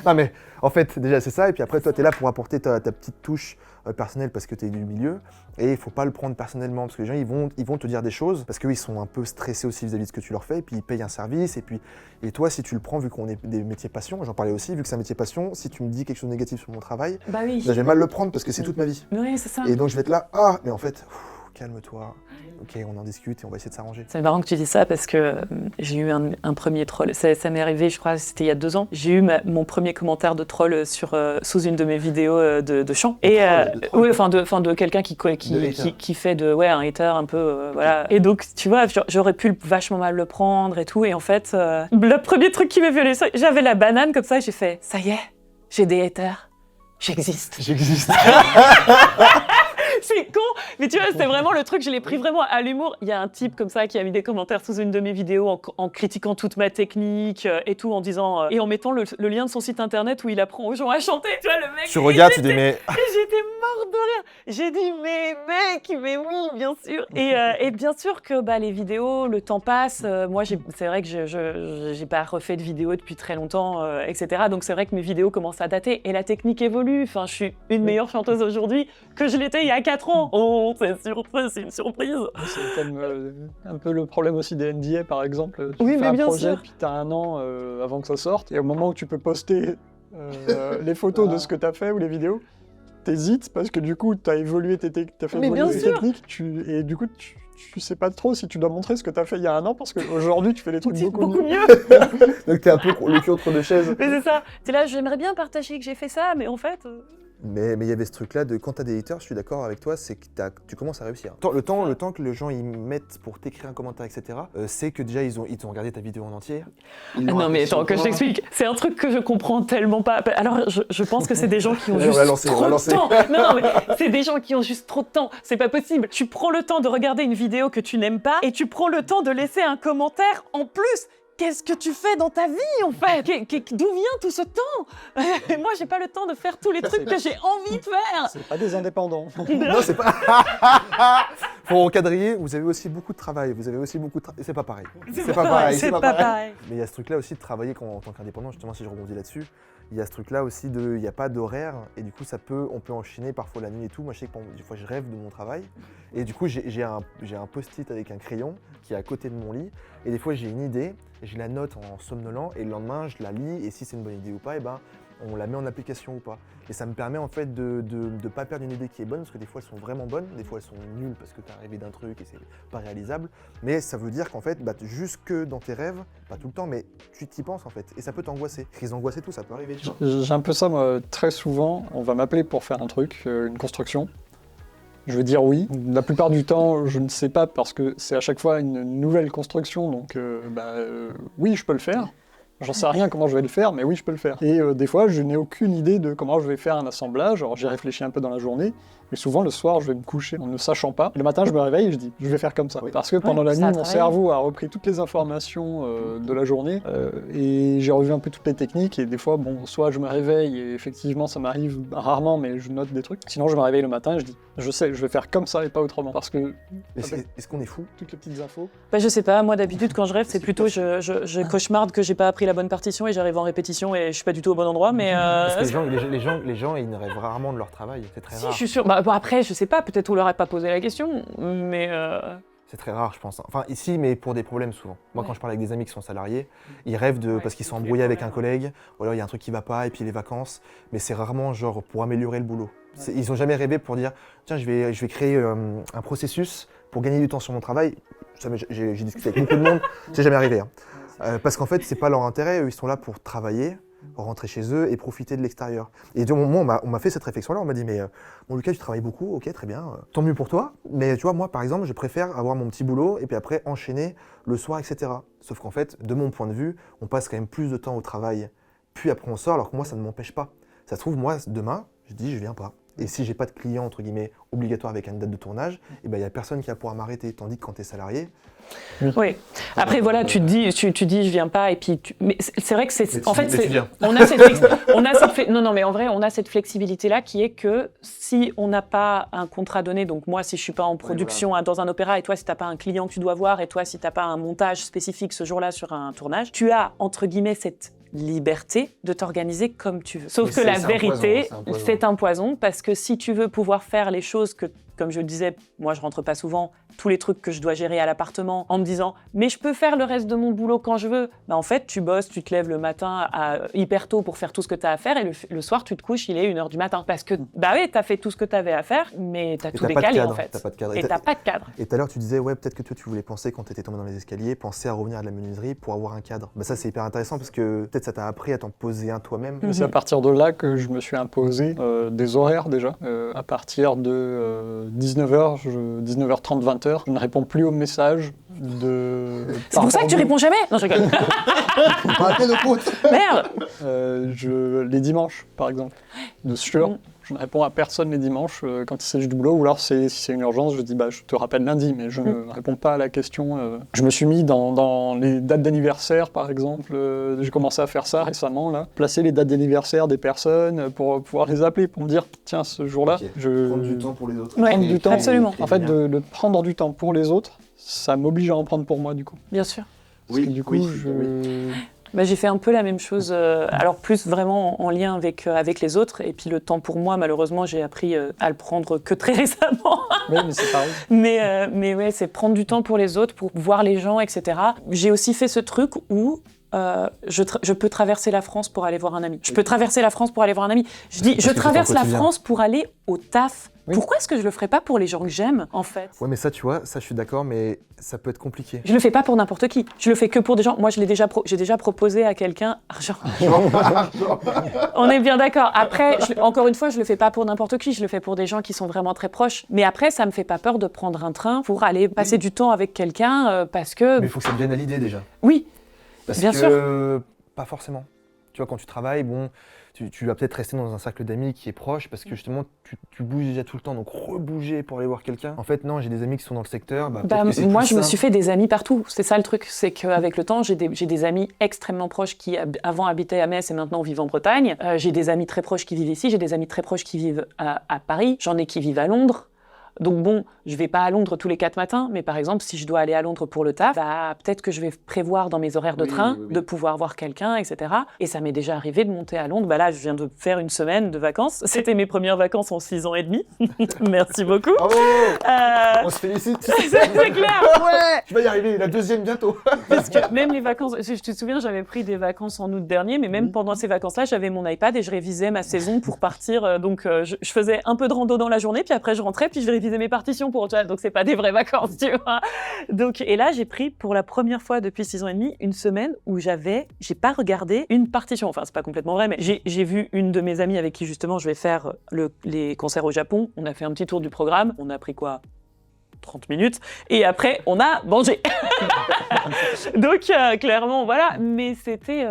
Non mais en fait déjà c'est ça, et puis après toi tu es là pour apporter ta petite touche personnelle parce que tu es du milieu, et il faut pas le prendre personnellement parce que les gens ils vont te dire des choses parce qu'ils sont un peu stressés aussi vis-à-vis de ce que tu leur fais, et puis ils payent un service, et toi si tu le prends, vu qu'on est des métiers passion, j'en parlais aussi, vu que c'est un métier passion, si tu me dis quelque chose de négatif sur mon travail, Bah oui. là, je vais mal le prendre parce que c'est toute ma vie. Oui, c'est ça. Et donc je vais être là, ah mais en fait, calme-toi, ok on en discute et on va essayer de s'arranger. C'est marrant que tu dis ça parce que j'ai eu un premier troll. Ça m'est arrivé, je crois, c'était il y a 2 ans. J'ai eu mon premier commentaire de troll sous une de mes vidéos de chant. Et De troll. oui, enfin de quelqu'un qui fait un hater un peu, voilà. Et donc, tu vois, j'aurais pu vachement mal le prendre et tout. Et en fait, le premier truc qui m'est venu, j'avais la banane comme ça. J'ai fait, ça y est, j'ai des haters, j'existe. J'existe. C'est con, mais tu vois, c'était vraiment le truc, je l'ai pris vraiment à l'humour. Il y a un type comme ça qui a mis des commentaires sous une de mes vidéos en critiquant toute ma technique et tout, en disant et en mettant le lien de son site internet où il apprend aux gens à chanter. Tu vois, le mec. Tu regardes, tu dis mais... Et j'étais morte de rire. J'ai dit mais mec, mais oui, bien sûr. Et bien sûr que les vidéos, le temps passe. Moi, c'est vrai que j'ai pas refait de vidéos depuis très longtemps, etc. Donc c'est vrai que mes vidéos commencent à dater et la technique évolue. Enfin, je suis une meilleure chanteuse aujourd'hui que je l'étais il y a 4 ans. Oh, c'est une surprise. C'est comme un peu le problème aussi des NDA par exemple. Tu Oui, fais mais un bien projet, sûr. puis tu as un an avant que ça sorte, et au moment où tu peux poster les photos de ce que tu as fait ou les vidéos, t'hésites parce que du coup tu as évolué t'as fait Mais évoluer bien tes sûr. techniques, et du coup tu sais pas trop si tu dois montrer ce que tu as fait il y a un an parce qu'aujourd'hui tu fais les trucs beaucoup Beaucoup mieux. mieux. Donc t'es un peu le cul entre deux chaises. Mais c'est ça. T'es là, j'aimerais bien partager que j'ai fait ça, mais en fait. Mais il y avait ce truc-là de quand t'as des haters, je suis d'accord avec toi, c'est que tu commences à réussir. Le temps que les gens ils mettent pour t'écrire un commentaire, etc., c'est que déjà ils ont regardé ta vidéo en entier. Non mais attends, que je t'explique. C'est un truc que je comprends tellement pas. Alors je pense que c'est des gens qui ont juste trop de temps. Non mais c'est des gens qui ont juste trop de temps. C'est pas possible. Tu prends le temps de regarder une vidéo que tu n'aimes pas et tu prends le temps de laisser un commentaire en plus. Qu'est-ce que tu fais dans ta vie, en fait? D'où vient tout ce temps? Moi, j'ai pas le temps de faire tous les trucs que j'ai envie de faire. C'est pas des indépendants. Non, c'est pas... Faut encadrer, vous avez aussi beaucoup de travail, c'est pas pareil. C'est pas pareil. Mais il y a ce truc-là aussi de travailler en tant qu'indépendant, justement, si je rebondis là-dessus. Il y a ce truc-là aussi il n'y a pas d'horaire, et du coup, on peut enchaîner parfois la nuit et tout. Moi, je sais que des fois, je rêve de mon travail, et du coup, j'ai un post-it avec un crayon qui est à côté de mon lit, et des fois, j'ai une idée, et je la note en somnolant, et le lendemain, je la lis, et si c'est une bonne idée ou pas, on la met en application ou pas. Et ça me permet en fait de ne pas perdre une idée qui est bonne, parce que des fois elles sont vraiment bonnes, des fois elles sont nulles parce que tu as rêvé d'un truc et c'est pas réalisable. Mais ça veut dire qu'en fait, jusque dans tes rêves, pas tout le temps, mais tu t'y penses en fait. Et ça peut t'angoisser. Crise d'angoisse et tout, ça peut arriver. J'ai un peu ça, moi, très souvent. On va m'appeler pour faire un truc, une construction. Je vais dire oui. La plupart du temps, je ne sais pas parce que c'est à chaque fois une nouvelle construction, donc oui, je peux le faire. J'en sais rien comment je vais le faire, mais oui, je peux le faire. Et des fois, je n'ai aucune idée de comment je vais faire un assemblage. Alors, j'y réfléchis un peu dans la journée, mais souvent, le soir, je vais me coucher en ne sachant pas. Et le matin, je me réveille et je dis, je vais faire comme ça. Oui. Parce que pendant la nuit, mon cerveau a repris toutes les informations de la journée et j'ai revu un peu toutes les techniques. Et des fois, soit je me réveille et effectivement, ça m'arrive rarement, mais je note des trucs. Sinon, je me réveille le matin et je dis, je sais, je vais faire comme ça et pas autrement. Parce que... Est-ce qu'on est fou? Toutes les petites infos. Je sais pas, moi d'habitude, quand je rêve, c'est plutôt je cauchemarde que j'ai pas appris la bonne partition et j'arrive en répétition et je suis pas du tout au bon endroit, mais... Parce que les gens, ils ne rêvent rarement de leur travail, c'est très rare. Je suis sûre. Après, je sais pas, peut-être on leur a pas posé la question, mais... C'est très rare, je pense. Enfin, ici, mais pour des problèmes souvent. Moi, quand je parle avec des amis qui sont salariés, ils rêvent parce qu'ils sont embrouillés avec un collègue, ou alors il y a un truc qui va pas, et puis les vacances, mais c'est rarement genre pour améliorer le boulot. Ils ont jamais rêvé pour dire, tiens, je vais créer un processus pour gagner du temps sur mon travail. J'ai discuté avec beaucoup de monde, c'est jamais arrivé. Parce qu'en fait, c'est pas leur intérêt, eux, ils sont là pour travailler, rentrer chez eux et profiter de l'extérieur. Et du moment, on m'a fait cette réflexion-là, on m'a dit, mais bon, Lucas, tu travailles beaucoup, ok, très bien, tant mieux pour toi. Mais tu vois, moi, par exemple, je préfère avoir mon petit boulot et puis après enchaîner le soir, etc. Sauf qu'en fait, de mon point de vue, on passe quand même plus de temps au travail, puis après on sort, alors que moi, ça ne m'empêche pas. Ça se trouve, moi, demain, je dis, je viens pas. Et si j'ai pas de client, entre guillemets, obligatoire avec une date de tournage, il y a personne qui va pouvoir m'arrêter. Tandis que quand tu es salarié... Oui. Après, voilà, tu te dis, je viens pas, et puis... Mais c'est vrai que c'est... En fait, on a cette flexibilité-là qui est que si on n'a pas un contrat donné, donc moi, si je suis pas en production dans un opéra, et toi, si t'as pas un client que tu dois voir, et toi, si t'as pas un montage spécifique ce jour-là sur un tournage, tu as, entre guillemets, cette liberté de t'organiser comme tu veux. Sauf que la vérité, c'est un poison, parce que si tu veux pouvoir faire les choses que, comme je le disais, moi je rentre pas souvent, tous les trucs que je dois gérer à l'appartement, en me disant « mais je peux faire le reste de mon boulot quand je veux », en fait tu bosses, tu te lèves le matin hyper tôt pour faire tout ce que tu as à faire, et le soir tu te couches, il est 1h du matin. Parce que, t'as fait tout ce que tu avais à faire, mais t'as tout décalé en fait. Et t'as pas de cadre. Et tout à l'heure tu disais, ouais, peut-être que toi tu voulais penser, quand tu étais tombé dans les escaliers, penser à revenir à de la menuiserie pour avoir un cadre. Ça c'est hyper intéressant parce que peut-être ça t'a appris à t'en poser un toi-même. C'est à partir de là que je me suis imposé des horaires déjà. À partir de 19h30, 20h, je ne réponds plus aux messages de... C'est pour ça que tu réponds jamais? Non, je rigole. Merde. Les dimanches, par exemple. Je ne réponds à personne les dimanches quand il s'agit du boulot, ou alors si c'est une urgence, je dis je te rappelle lundi, mais je ne réponds pas à la question. Je me suis mis dans les dates d'anniversaire, par exemple. J'ai commencé à faire ça récemment, là. Placer les dates d'anniversaire des personnes pour pouvoir les appeler, pour me dire, tiens, ce jour-là, Prendre du temps pour les autres. Ouais, prendre du temps. Absolument. En fait, de prendre du temps pour les autres, ça m'oblige à en prendre pour moi, du coup. Bien sûr. Parce que, du coup, j'ai fait un peu la même chose, alors plus vraiment en lien avec les autres, et puis le temps pour moi, malheureusement, j'ai appris à le prendre que très récemment. Oui, mais c'est pareil. Mais ouais, c'est prendre du temps pour les autres, pour voir les gens, etc. J'ai aussi fait ce truc où je peux traverser la France pour aller voir un ami. Je peux traverser la France pour aller voir un ami. Je dis, je que traverse c'est ton la quotidien. France pour aller au taf. Oui. Pourquoi est-ce que je le ferais pas pour les gens que j'aime, en fait? Ouais, mais ça, tu vois, ça, je suis d'accord, mais ça peut être compliqué. Je le fais pas pour n'importe qui. Je le fais que pour des gens. Moi, j'ai déjà proposé à quelqu'un argent. On est bien d'accord. Après, encore une fois, je le fais pas pour n'importe qui. Je le fais pour des gens qui sont vraiment très proches. Mais après, ça me fait pas peur de prendre un train pour aller passer du temps avec quelqu'un parce que. Mais il faut que ça te vienne à l'idée déjà. Oui. Parce Bien que pas forcément. Tu vois, quand tu travailles, bon, tu vas peut-être rester dans un cercle d'amis qui est proche parce que justement, tu bouges déjà tout le temps, donc rebouger pour aller voir quelqu'un. En fait, non, j'ai des amis qui sont dans le secteur. Moi, je me suis fait des amis partout. C'est ça le truc, c'est qu'avec le temps, j'ai des amis extrêmement proches qui avant habitaient à Metz et maintenant vivent en Bretagne. J'ai des amis très proches qui vivent ici, j'ai des amis très proches qui vivent à Paris. J'en ai qui vivent à Londres. Donc bon, je vais pas à Londres tous les 4 matins, mais par exemple, si je dois aller à Londres pour le taf, peut-être que je vais prévoir dans mes horaires de train de pouvoir voir quelqu'un, etc. Et ça m'est déjà arrivé de monter à Londres. Là, je viens de faire une semaine de vacances. C'était mes premières vacances en 6 ans et demi. Merci beaucoup. Bravo. On se félicite. C'est clair. Ouais. Tu vas y arriver, la deuxième bientôt. Parce que même les vacances, je te souviens, j'avais pris des vacances en août dernier, mais même pendant ces vacances-là, j'avais mon iPad et je révisais ma saison pour partir. Donc, je faisais un peu de rando dans la journée, puis après je rentrais, puis je révisais mes partitions pour, tu vois, donc c'est pas des vraies vacances, tu vois. Donc, et là, j'ai pris pour la première fois depuis 6 ans et demi une semaine où j'ai pas regardé une partition. Enfin, c'est pas complètement vrai, mais j'ai vu une de mes amies avec qui justement je vais faire les concerts au Japon. On a fait un petit tour du programme. On a pris quoi? 30 minutes, et après, on a mangé. Donc, clairement, voilà. Mais c'était...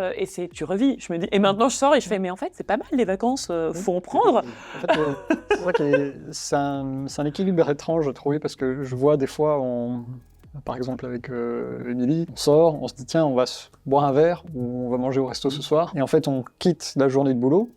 tu revis. Je me dis... Et maintenant, je sors et je fais, mais en fait, c'est pas mal, les vacances. Faut en prendre. En fait, c'est vrai que c'est un équilibre étrange, je trouvais, parce que je vois des fois, par exemple avec Émilie, on sort, on se dit tiens, on va se boire un verre ou on va manger au resto ce soir. Et en fait, on quitte la journée de boulot,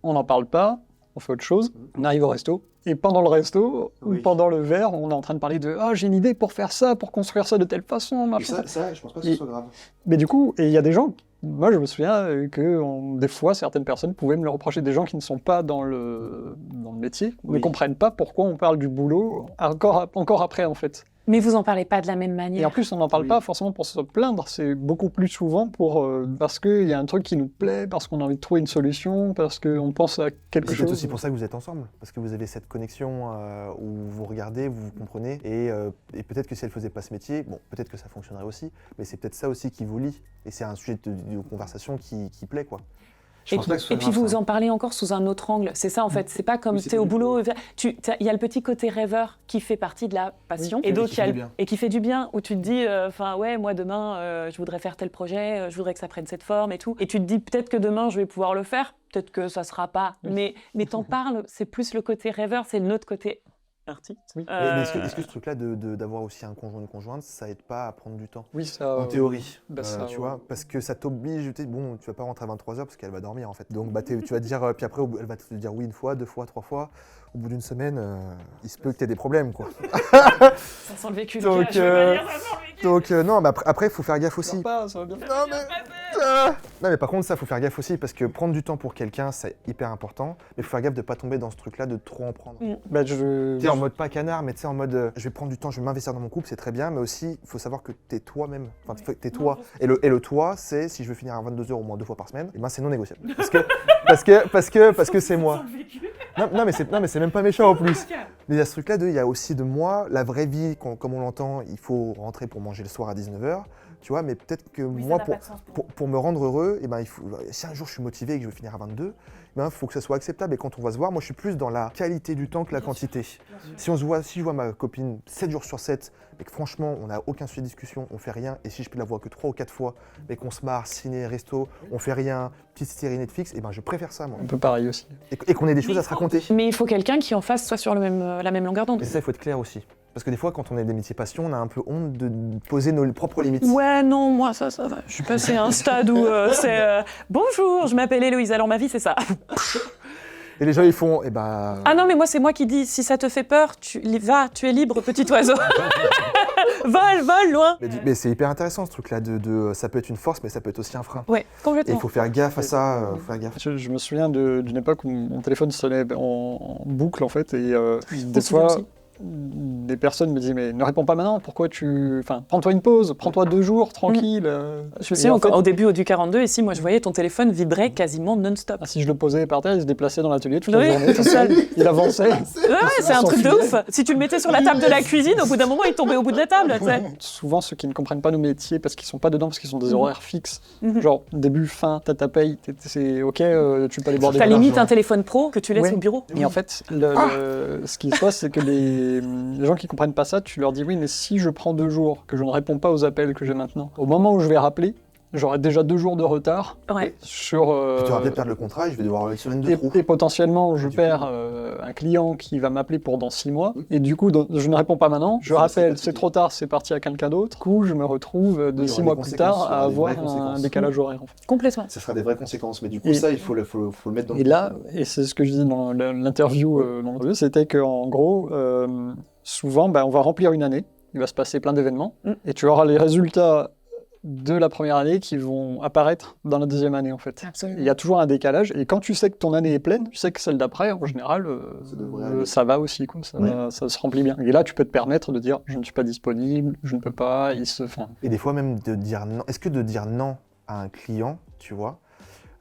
on n'en parle pas, on fait autre chose, on arrive au resto. Et pendant le resto, ou pendant le verre, on est en train de parler de « Ah, j'ai une idée pour faire ça, pour construire ça de telle façon, machin. » Ça, je pense pas que ce soit grave. Mais du coup, il y a des gens, moi je me souviens que des fois, certaines personnes pouvaient me le reprocher, des gens qui ne sont pas dans le métier, ne comprennent pas pourquoi on parle du boulot encore après en fait. Mais vous en parlez pas de la même manière. Et en plus, on n'en parle pas forcément pour se plaindre, c'est beaucoup plus souvent parce qu'il y a un truc qui nous plaît, parce qu'on a envie de trouver une solution, parce qu'on pense à quelque chose. C'est aussi pour ça que vous êtes ensemble, parce que vous avez cette connexion où vous regardez, vous comprenez, et peut-être que si elle faisait pas ce métier, bon, peut-être que ça fonctionnerait aussi, mais c'est peut-être ça aussi qui vous lie, et c'est un sujet de conversation qui plaît, quoi. Et puis vous en parlez encore sous un autre angle. C'est ça en fait. C'est pas comme tu es au boulot. Il y a le petit côté rêveur qui fait partie de la passion. Et d'autres qui fait du bien. Où tu te dis, ouais, moi demain, je voudrais faire tel projet, je voudrais que ça prenne cette forme et tout. Et tu te dis peut-être que demain, je vais pouvoir le faire. Peut-être que ça sera pas. Mais t'en parles, c'est plus le côté rêveur, c'est l'autre côté artiste. Oui. Mais est-ce que ce truc-là d'avoir aussi un conjoint ou une conjointe, ça aide pas à prendre du temps? Oui, ça. En théorie, ça, tu vois, parce que ça t'oblige, bon, tu vas pas rentrer à 23h parce qu'elle va dormir en fait. Donc tu vas dire, puis après elle va te dire oui une fois, 2 fois, 3 fois. Au bout d'une semaine, il se peut que tu aies des problèmes, quoi. Ça sent le vécu. Donc non, mais après il faut faire gaffe aussi. Ça va bien. Non mais par contre ça faut faire gaffe aussi parce que prendre du temps pour quelqu'un c'est hyper important, mais il faut faire gaffe de pas tomber dans ce truc là de trop en prendre. Bah, T'es en mode pas canard, mais tu sais en mode je vais prendre du temps, je vais m'investir dans mon couple, c'est très bien, mais aussi il faut savoir que t'es toi-même, enfin t'es toi. Et le toi c'est si je veux finir à 22h au moins 2 fois par semaine, et ben c'est non négociable. Parce que c'est moi. Non mais c'est même pas méchant en plus. Mais il y a ce truc là il y a aussi de moi, la vraie vie comme on l'entend, il faut rentrer pour manger le soir à 19h. Tu vois, mais peut-être que moi, pour me rendre heureux, si un jour je suis motivé et que je veux finir à 22, il faut que ça soit acceptable. Et quand on va se voir, moi je suis plus dans la qualité du temps que la quantité. Si je vois ma copine 7 jours sur 7, et que franchement on n'a aucun sujet de discussion, on fait rien, et si je peux la voir que 3 ou 4 fois, mais qu'on se marre, ciné, resto, on fait rien, petite série Netflix, je préfère ça moi. Un peu pareil aussi. Et qu'on ait des choses à se raconter. Mais il faut quelqu'un qui en face soit sur la même longueur d'onde. Et ça, il faut être clair aussi. Parce que des fois, quand on a des métiers passion, on a un peu honte de poser nos propres limites. Ouais, non, moi, ça va. Je suis passée à un stade où c'est bonjour, je m'appelle Héloïse, alors ma vie, c'est ça. Et les gens, ils font, Ah non, mais moi, c'est moi qui dis, si ça te fait peur, tu es libre, petit oiseau. Vole, loin. Mais c'est hyper intéressant, ce truc-là, ça peut être une force, mais ça peut être aussi un frein. Ouais, complètement. Et il faut faire gaffe à ça, Je me souviens d'une époque où mon téléphone sonnait en boucle, en fait, et des fois... Aussi. des personnes me disaient mais ne réponds pas maintenant, pourquoi tu... Enfin, prends-toi une pause, prends-toi 2 jours, tranquille. Je me souviens, au début du 42, ici, moi je voyais ton téléphone vibrer quasiment non-stop. Si je le posais par terre, il se déplaçait dans l'atelier toute la Oui, journée, tout seul. il avançait. Ouais, c'est un truc de ouf. Si tu le mettais sur la table de la cuisine, au bout d'un moment, il tombait au bout de la table, tu sais. Souvent, ceux qui ne comprennent pas nos métiers parce qu'ils sont pas dedans, parce qu'ils ont des horaires fixes, Mhm. genre début, fin, t'as ta paye, c'est ok, tu peux aller boire des T'as verres. limite un téléphone pro que tu laisses Ouais. au bureau. Et en fait, ce qui se passe, c'est que les gens qui comprennent pas ça, tu leur dis oui, mais si je prends 2 jours, que je ne réponds pas aux appels que j'ai maintenant, au moment où je vais rappeler, j'aurai déjà 2 jours de retard Ouais. sur... Tu vas peut-être perdre le contrat et je vais devoir sur une de trop. et potentiellement, je Du perds coup. un client qui va m'appeler pour dans 6 mois. Oui. Et du coup, je ne réponds pas maintenant. Je Ça, rappelle, c'est c'est trop tard, c'est parti à quelqu'un d'autre. Du coup, je me retrouve il y 6 aura mois des plus conséquences, tard il y aura à des vraies avoir un conséquences. décalage horaire. En fait. Complètement. Ça sera des vraies conséquences, mais du coup, Et- ça, il faut le mettre dans le... Et là, et c'est ce que je dis dans l'interview, c'était qu'en gros, souvent, on va remplir une année, il va se passer plein d'événements, et tu auras les résultats de la première année qui vont apparaître dans la deuxième année, en fait. Absolument. Il y a toujours un décalage, et quand tu sais que ton année est pleine, tu sais que celle d'après, en général, Ça devrait aller. ça va aussi, quoi, ça se remplit bien. Et là, tu peux te permettre de dire, je ne suis pas disponible, je ne peux pas, Et des fois même de dire non. Est-ce que de dire non à un client, tu vois,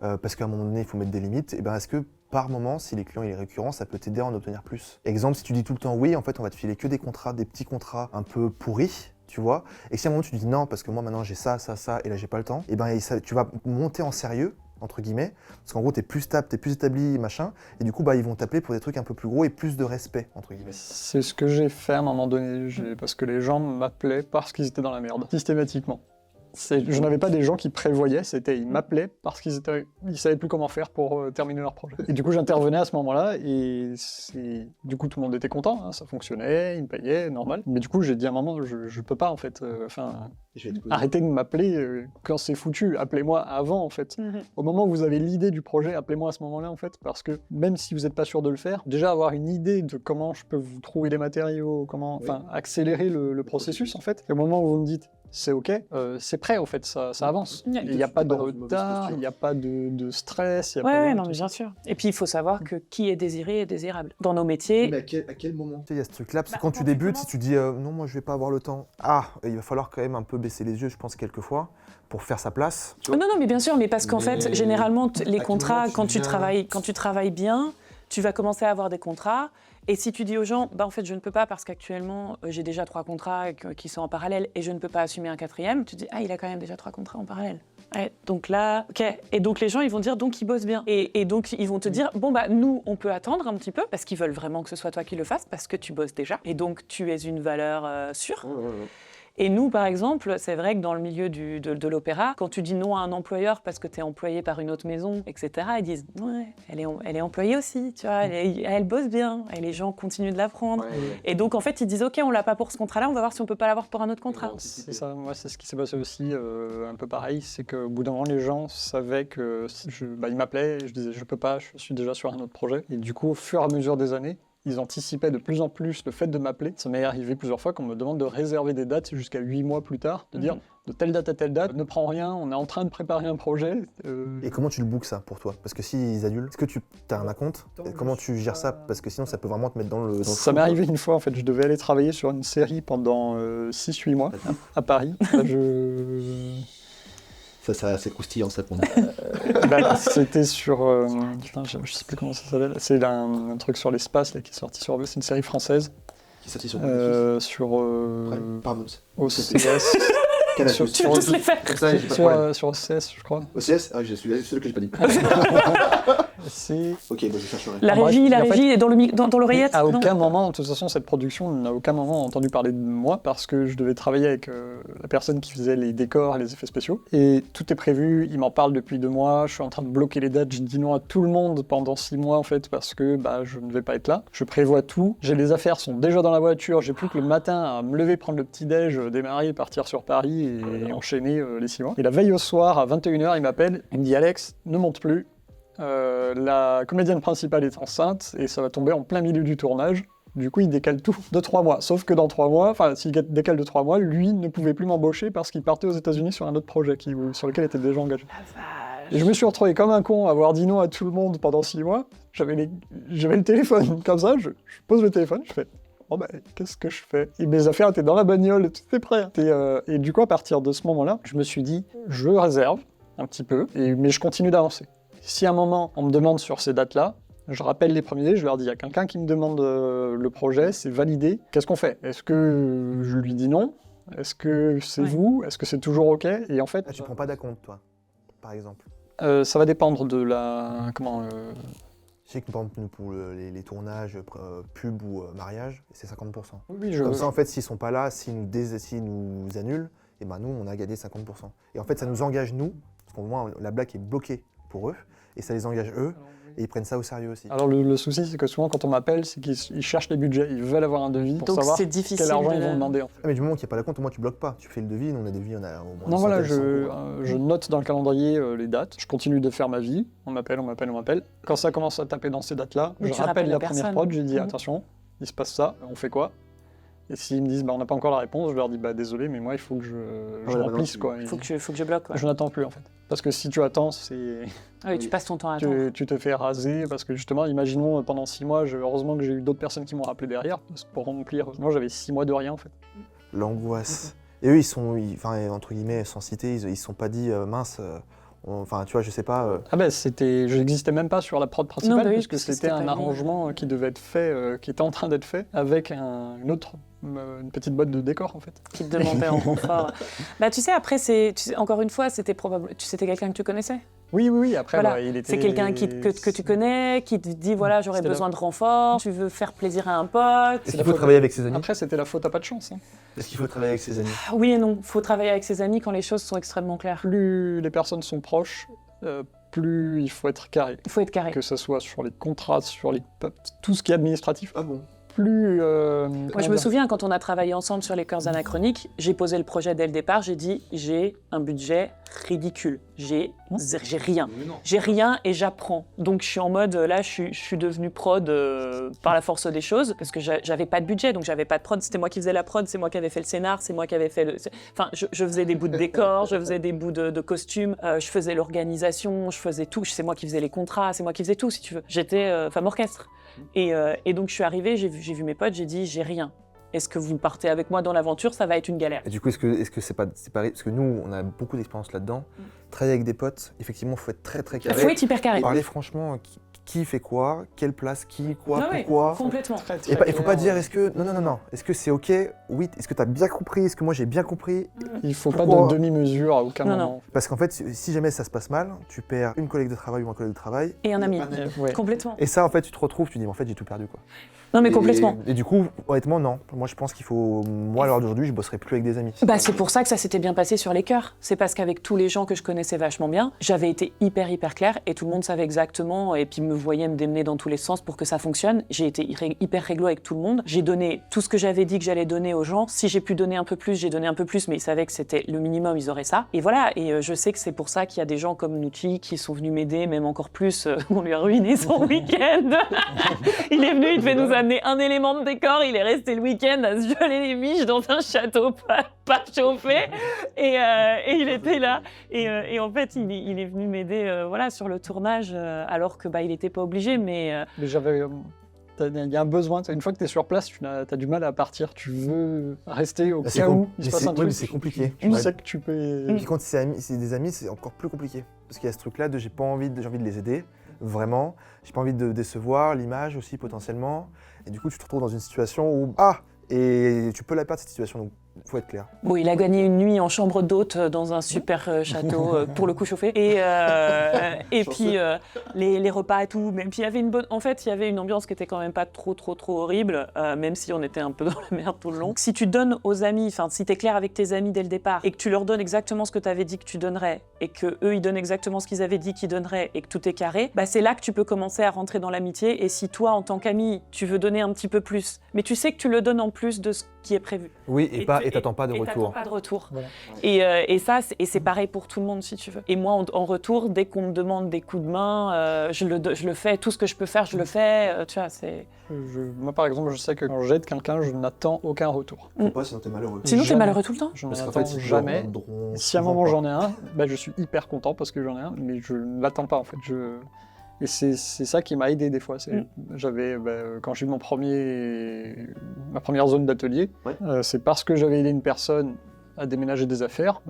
parce qu'à un moment donné, il faut mettre des limites, et ben est-ce que par moment, si les clients il est récurrent, ça peut t'aider à en obtenir plus? Exemple, si tu dis tout le temps oui, en fait, on va te filer que des contrats, des petits contrats un peu pourris, tu vois, et si à un moment tu dis non, parce que moi maintenant j'ai ça, et là j'ai pas le temps, et ben tu vas monter en sérieux, entre guillemets, parce qu'en gros t'es plus stable, t'es plus établi, machin, et du coup ils vont t'appeler pour des trucs un peu plus gros et plus de respect, entre guillemets. C'est ce que j'ai fait à un moment donné, parce que les gens m'appelaient parce qu'ils étaient dans la merde, systématiquement. Je n'avais pas des gens qui prévoyaient, ils m'appelaient parce qu'ils savaient plus comment faire pour terminer leur projet. Et du coup, j'intervenais à ce moment-là, et du coup, tout le monde était content, hein, ça fonctionnait, ils me payaient, normal. Mais du coup, j'ai dit à un moment, je peux pas, en fait, arrêtez de m'appeler quand c'est foutu, appelez-moi avant, en fait. Au moment où vous avez l'idée du projet, appelez-moi à ce moment-là, en fait, parce que même si vous n'êtes pas sûr de le faire, déjà avoir une idée de comment je peux vous trouver les matériaux, accélérer le processus, en fait. Et au moment où vous me dites, c'est ok, c'est prêt, en fait, ça avance. Ouais. Il n'y a pas de T'es pas dans une mauvaise retard, posture. il n'y a pas de stress, il n'y a pas Ouais, de... non, mais bien sûr. Et puis, il faut savoir que qui est désiré est désirable. Dans nos métiers, Mais à quel moment? Tu sais, il y a ce truc-là, parce que Bah, quand quand tu tu débutes, commences- si tu dis non, moi je vais pas avoir le temps, il va falloir quand même un peu baisser les yeux, je pense, quelquefois, pour faire sa place. Tu vois. Non, mais bien sûr, mais parce qu'en Mais fait, généralement, à les quel contrats, moment tu quand tu travailles bien, tu vas commencer à avoir des contrats. Et si tu dis aux gens, en fait, je ne peux pas parce qu'actuellement, j'ai déjà 3 contrats qui sont en parallèle et je ne peux pas assumer un 4e, tu dis, il a quand même déjà 3 contrats en parallèle. Ouais, donc là, ok. Et donc les gens, ils vont dire, donc il bosse bien. Et donc ils vont te dire, nous, on peut attendre un petit peu parce qu'ils veulent vraiment que ce soit toi qui le fasses parce que tu bosses déjà. Et donc tu es une valeur sûre. Et nous, par exemple, c'est vrai que dans le milieu de l'opéra, quand tu dis non à un employeur parce que tu es employé par une autre maison, etc., ils disent « Ouais, elle est employée aussi, tu vois, elle bosse bien, et les gens continuent de la prendre. Et donc, en fait, ils disent « Ok, on l'a pas pour ce contrat-là, on va voir si on peut pas l'avoir pour un autre contrat. » C'est ça, moi c'est ce qui s'est passé aussi, un peu pareil, c'est qu'au bout d'un moment les gens savaient que ils m'appelaient et je disais je peux pas, je suis déjà sur un autre projet. Et du coup au fur et à mesure des années, ils anticipaient de plus en plus le fait de m'appeler. Ça m'est arrivé plusieurs fois qu'on me demande de réserver des dates jusqu'à 8 mois plus tard, de dire de telle date à telle date, ne prends rien, on est en train de préparer un projet. Et comment tu le bookes ça pour toi? Parce que s'ils annulent, est-ce que tu as un acompte? Et comment tu gères ça? Parce que sinon ça peut vraiment te mettre dans le Ça m'est arrivé une fois, en fait, je devais aller travailler sur une série pendant 6-8 mois à Paris. Ça, c'est croustillant, ça, pour nous. C'était sur... putain, je sais plus comment ça s'appelle. C'est un truc sur l'espace là, qui est sorti sur... C'est une série française. Qui est sorti sur Netflix. Sur... Pardon. OCS. Canal+. Sur- Tu veux tous les faire. Comme ça, j'ai pas de problème. sur OCS, je crois. OCS? Ah, je suis le seul que j'ai pas dit. C'est... Ok, je chercherai. La bref, régie, en fait, est dans l'oreillette. À non aucun moment, de toute façon, cette production n'a aucun moment entendu parler de moi parce que je devais travailler avec la personne qui faisait les décors et les effets spéciaux. Et tout est prévu, il m'en parle depuis 2 mois, je suis en train de bloquer les dates, j'ai dit non à tout le monde pendant 6 mois en fait parce que je ne vais pas être là. Je prévois tout, les affaires sont déjà dans la voiture, j'ai plus que le matin à me lever, prendre le petit-déj, démarrer, partir sur Paris et enchaîner les 6 mois. Et la veille au soir, à 21h, il m'appelle, il me dit Alex, ne monte plus. La comédienne principale est enceinte et ça va tomber en plein milieu du tournage. Du coup, il décale tout de 3 mois. Sauf que dans 3 mois, s'il décale de 3 mois, lui ne pouvait plus m'embaucher parce qu'il partait aux États-Unis sur un autre projet sur lequel il était déjà engagé. Et je me suis retrouvé comme un con à avoir dit non à tout le monde pendant 6 mois. J'avais le téléphone comme ça, je pose le téléphone, je fais oh bah, qu'est-ce que je fais? Et mes affaires étaient dans la bagnole, tout était prêt. Et du coup, à partir de ce moment-là, je me suis dit, je réserve un petit peu, mais je continue d'avancer. Si à un moment, on me demande sur ces dates-là, je rappelle les premiers, je leur dis, il y a quelqu'un qui me demande le projet, c'est validé, qu'est-ce qu'on fait? Est-ce que je lui dis non? Est-ce que c'est vous? Est-ce que c'est toujours OK? Et en fait, Ah, tu prends pas d'acompte, toi, par exemple. ça va dépendre de la... Je sais que par exemple, nous, pour les tournages, pub ou mariage, c'est 50%. Oui, Comme ça, en fait, s'ils sont pas là, s'ils nous annulent, et ben nous, on a gagné 50%. Et en fait, ça nous engage, nous, parce qu'au moins, la blague est bloquée pour eux, et ça les engage eux, et ils prennent ça au sérieux aussi. Alors le souci, c'est que souvent, quand on m'appelle, c'est qu'ils cherchent les budgets, ils veulent avoir un devis pour Donc savoir c'est difficile quel argent de- ils vont demander. En fait. Ah, mais du moment qu'il n'y a pas d'acompte, au moins tu bloques pas. Tu fais le devis, nous on a des devis, on a au moins Non, une voilà, centaine, 100 euros. je note dans le calendrier les dates, je continue de faire ma vie, on m'appelle. Quand ça commence à taper dans ces dates-là, Mais je tu rappelle rappelles la la première personne. prod, je dis Mhm. attention, il se passe ça, on fait quoi? Et s'ils me disent on n'a pas encore la réponse, je leur dis désolé, mais moi il faut que je ouais, remplisse non, quoi. Faut que je bloque. Quoi. Je n'attends plus en fait. Parce que si tu attends, c'est Ah oui, tu passes ton temps à attendre. tu te fais raser parce que justement, imaginons pendant 6 mois, heureusement que j'ai eu d'autres personnes qui m'ont rappelé derrière pour remplir. Moi j'avais 6 mois de rien en fait. L'angoisse. Et eux, enfin, entre guillemets, sans citer, ils se sont pas dit mince, enfin, tu vois, je sais pas. je n'existais même pas sur la prod principale Non, bah oui, puisque parce que c'était c'était un pas lié. arrangement qui devait être fait, qui était en train d'être fait avec une petite boîte de décor en fait. Qui te demandait en renfort. Bah tu sais, après, encore une fois, c'était quelqu'un que tu connaissais. Oui, après Voilà. il était... C'est quelqu'un que tu connais, qui te dit voilà, j'aurais C'était besoin de renfort, tu veux faire plaisir à un pote. Est-ce qu'il faut travailler avec ses amis? Après c'était la faute à pas de chance. Hein. Est-ce qu'il faut travailler avec ses amis? Oui et non, faut travailler avec ses amis quand les choses sont extrêmement claires. Plus les personnes sont proches, plus il faut être carré. Il faut être carré. Que ce soit sur les contrats, sur tout ce qui est administratif. Ah bon? Plus... Moi, je me souviens, quand on a travaillé ensemble sur les cœurs anachroniques, j'ai posé le projet dès le départ, j'ai dit, j'ai un budget ridicule. J'ai rien. Mais non. J'ai rien et j'apprends. Donc, je suis en mode, là, je suis devenue prod par la force des choses, parce que j'avais pas de budget, donc j'avais pas de prod. C'était moi qui faisais la prod, c'est moi qui avais fait le scénar, c'est moi qui avais fait le... Enfin, je faisais des bouts de décor, je faisais des bouts de costumes, je faisais l'organisation, je faisais tout. C'est moi qui faisais les contrats, c'est moi qui faisais tout, si tu veux. J'étais femme orchestre. Et donc, je suis arrivée, j'ai vu mes potes, j'ai dit, j'ai rien. Est-ce que vous partez avec moi dans l'aventure? Ça va être une galère. Et du coup, est-ce que c'est pas pareil? Parce que nous, on a beaucoup d'expérience là-dedans. Travailler avec des potes, effectivement, il faut être très très Il carré. faut être hyper carré. Parler franchement, qui fait quoi, quelle place, qui, quoi, Ah ouais, pourquoi. complètement. Et il faut pas dire est-ce que non, est-ce que c'est ok? Oui, est-ce que tu as bien compris? Est-ce que moi j'ai bien compris? Il faut pas Pourquoi de demi-mesure à aucun Non, moment. Parce qu'en fait, si jamais ça se passe mal, tu perds une collègue de travail ou un collègue de travail. Et un ami. Ouais. Complètement. Et ça, en fait, tu te retrouves, tu dis, en fait, j'ai tout perdu, quoi. Non, mais complètement. Et du coup, honnêtement, non. Moi, je pense qu'il faut. Moi, à l'heure d'aujourd'hui, je bosserai plus avec des amis. Bah, c'est pour ça que ça s'était bien passé sur les chœurs. C'est parce qu'avec tous les gens que je connaissais vachement bien, j'avais été hyper claire et tout le monde savait exactement et puis me voyait me démener dans tous les sens pour que ça fonctionne. J'ai été hyper réglo avec tout le monde. J'ai donné tout ce que j'avais dit que j'allais donner aux gens. Si j'ai pu donner un peu plus, j'ai donné un peu plus, mais ils savaient que c'était le minimum, ils auraient ça. Et voilà, et je sais que c'est pour ça qu'il y a des gens comme Nucci qui sont venus m'aider, même encore plus, on lui a ruiné son week-end. Il est venu, il devait nous amener un élément de décor, il est resté le week-end à se geler les miches dans un château pas chauffé, et il était là. Et en fait, il est venu m'aider voilà, sur le tournage, alors que il n'était pas obligé, mais... Mais j'avais... Il y a un besoin, une fois que tu es sur place, tu as du mal à partir, tu veux rester au cas où il se passe un Oui, truc. mais c'est compliqué. Tu Ouais. sais que tu peux... Et puis quand c'est des amis, c'est encore plus compliqué. Parce qu'il y a ce truc-là de j'ai envie de les aider, vraiment. J'ai pas envie de décevoir l'image aussi potentiellement. Et du coup, tu te retrouves dans une situation où et tu peux la perdre cette situation. Donc, faut être clair. Bon, il a gagné une nuit en chambre d'hôte dans un super château, pour le coup chauffé. Et puis les repas et tout. Mais puis il y avait il y avait une ambiance qui était quand même pas trop horrible, même si on était un peu dans la merde tout le long. Si tu donnes aux amis, enfin si t'es clair avec tes amis dès le départ et que tu leur donnes exactement ce que t'avais dit que tu donnerais et que eux ils donnent exactement ce qu'ils avaient dit qu'ils donneraient et que tout est carré, c'est là que tu peux commencer à rentrer dans l'amitié. Et si toi en tant qu'ami tu veux donner un petit peu plus, mais tu sais que tu le donnes en plus de ce qui est prévu. Oui, et t'attends pas de retour. T'attends pas de retour. Voilà. Et ça, c'est pareil pour tout le monde, si tu veux. Et moi, en retour, dès qu'on me demande des coups de main, je le fais. Tout ce que je peux faire, je le fais. Tu vois, c'est... Moi, par exemple, je sais que quand j'aide quelqu'un, je n'attends aucun retour. Faut pas, sinon t'es malheureux. Sinon, t'es Jamais. malheureux tout le temps. Je n'en Parce qu'en attends fait, ils jamais. demanderont Si à un souvent, moment quoi. j'en ai un, je suis hyper content parce que j'en ai un, mais je ne l'attends pas en fait. Et c'est ça qui m'a aidé des fois. J'avais, quand j'ai eu ma première zone d'atelier, c'est parce que j'avais aidé une personne à déménager des affaires,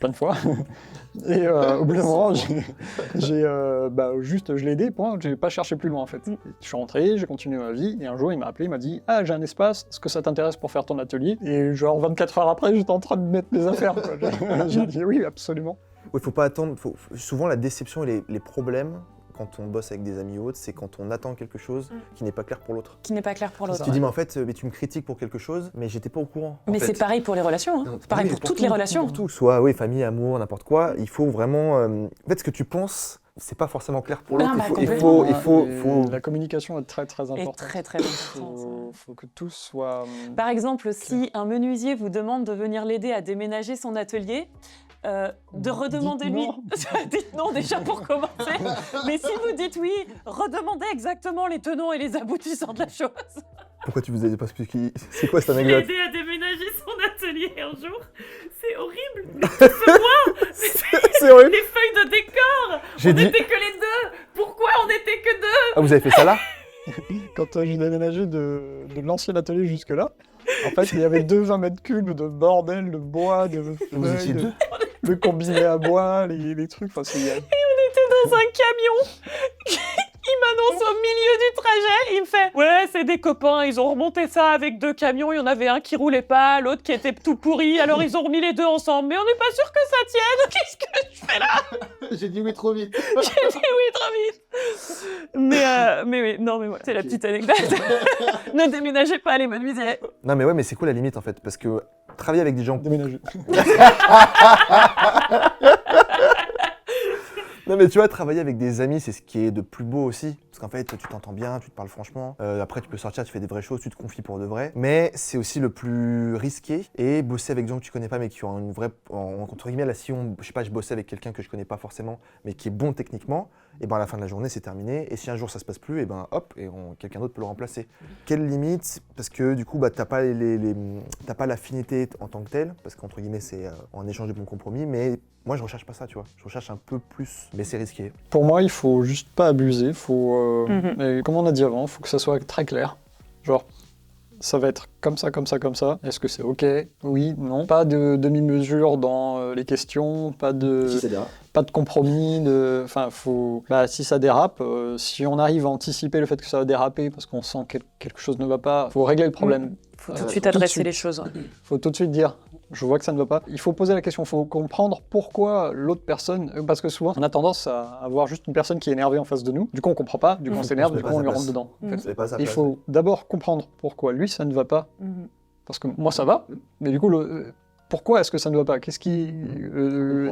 plein de fois. Et au bout d'un moment, je l'ai aidé, point, j'ai pas cherché plus loin en fait. Je suis rentré, j'ai continué ma vie, et un jour il m'a appelé, il m'a dit « Ah, j'ai un espace, est-ce que ça t'intéresse pour faire ton atelier ?» Et genre 24 heures après, j'étais en train de mettre les affaires. J'ai dit « Oui, absolument. » Oui, faut pas attendre, souvent la déception et les problèmes, quand on bosse avec des amis ou autres, c'est quand on attend quelque chose qui n'est pas clair pour l'autre. Qui n'est pas clair pour l'autre. Tu dis, mais en fait, mais tu me critiques pour quelque chose, mais j'étais pas au courant. Mais c'est pareil pour les relations, hein. C'est pareil pour toutes les relations. Pour tout, soit famille, amour, n'importe quoi, il faut vraiment... En fait, ce que tu penses, c'est pas forcément clair pour l'autre. La communication est très très importante. Et très importante. Faut que tout soit... Par exemple, si un menuisier vous demande de venir l'aider à déménager son atelier, de redemander lui. Dites non déjà pour commencer. Mais si vous dites oui, redemandez exactement les tenants et les aboutissants de la chose. Pourquoi tu vous as pas expliqué? C'est quoi cette anecdote? J'ai aidé à déménager son atelier un jour. C'est horrible. Mais c'est moi. C'est horrible. Les feuilles de décor. On n'était que les deux. Pourquoi on n'était que deux? Ah, vous avez fait ça là? Quand j'ai déménagé de l'ancien atelier jusque-là, en fait, il y avait 20 mètres cubes de bordel, de bois, de combinés à bois, les trucs. Enfin, et on était dans un camion. Il m'annonce au milieu du trajet, il me fait « Ouais, c'est des copains, ils ont remonté ça avec 2 camions, il y en avait un qui roulait pas, l'autre qui était tout pourri, alors ils ont remis les 2 ensemble, mais on n'est pas sûr que ça tienne, qu'est-ce que je fais là ?» J'ai dit oui trop vite. J'ai dit oui trop vite. Mais oui, non mais ouais, c'est la petite anecdote. Ne déménagez pas les menuisiers. Non mais ouais, mais c'est quoi la limite en fait? Parce que travailler avec des gens... Déménager. Non mais tu vois, travailler avec des amis, c'est ce qui est de plus beau aussi. Parce qu'en fait, tu t'entends bien, tu te parles franchement. Après, tu peux sortir, tu fais des vraies choses, tu te confies pour de vrai. Mais c'est aussi le plus risqué. Et bosser avec des gens que tu connais pas, mais qui ont une vraie... Entre guillemets, là, si je sais pas, je bossais avec quelqu'un que je connais pas forcément, mais qui est bon techniquement, et ben à la fin de la journée, c'est terminé. Et si un jour ça se passe plus, et ben hop, quelqu'un d'autre peut le remplacer. Quelle limite? Parce que du coup, t'as pas t'as pas l'affinité en tant que telle, parce qu'entre guillemets, c'est en échange de bons compromis, mais moi, je recherche pas ça, tu vois. Je recherche un peu plus, mais c'est risqué. Pour moi, il faut juste pas abuser. Et comme on a dit avant, il faut que ça soit très clair. Genre, ça va être comme ça, comme ça, comme ça. Est-ce que c'est OK? Oui, non. Pas de demi-mesure dans les questions, pas de compromis. Enfin, si ça dérape, si on arrive à anticiper le fait que ça va déraper parce qu'on sent que quelque chose ne va pas, il faut régler le problème. Faut tout de suite adresser les choses. Il faut tout de suite dire, je vois que ça ne va pas. Il faut poser la question, il faut comprendre pourquoi l'autre personne... Parce que souvent, on a tendance à avoir juste une personne qui est énervée en face de nous. Du coup, on comprend pas, du coup, on s'énerve, du coup, on lui rentre dedans. En fait. Il faut d'abord comprendre pourquoi lui, ça ne va pas. Parce que moi, ça va, mais du coup, pourquoi est-ce que ça ne va pas? Qu'est-ce qui...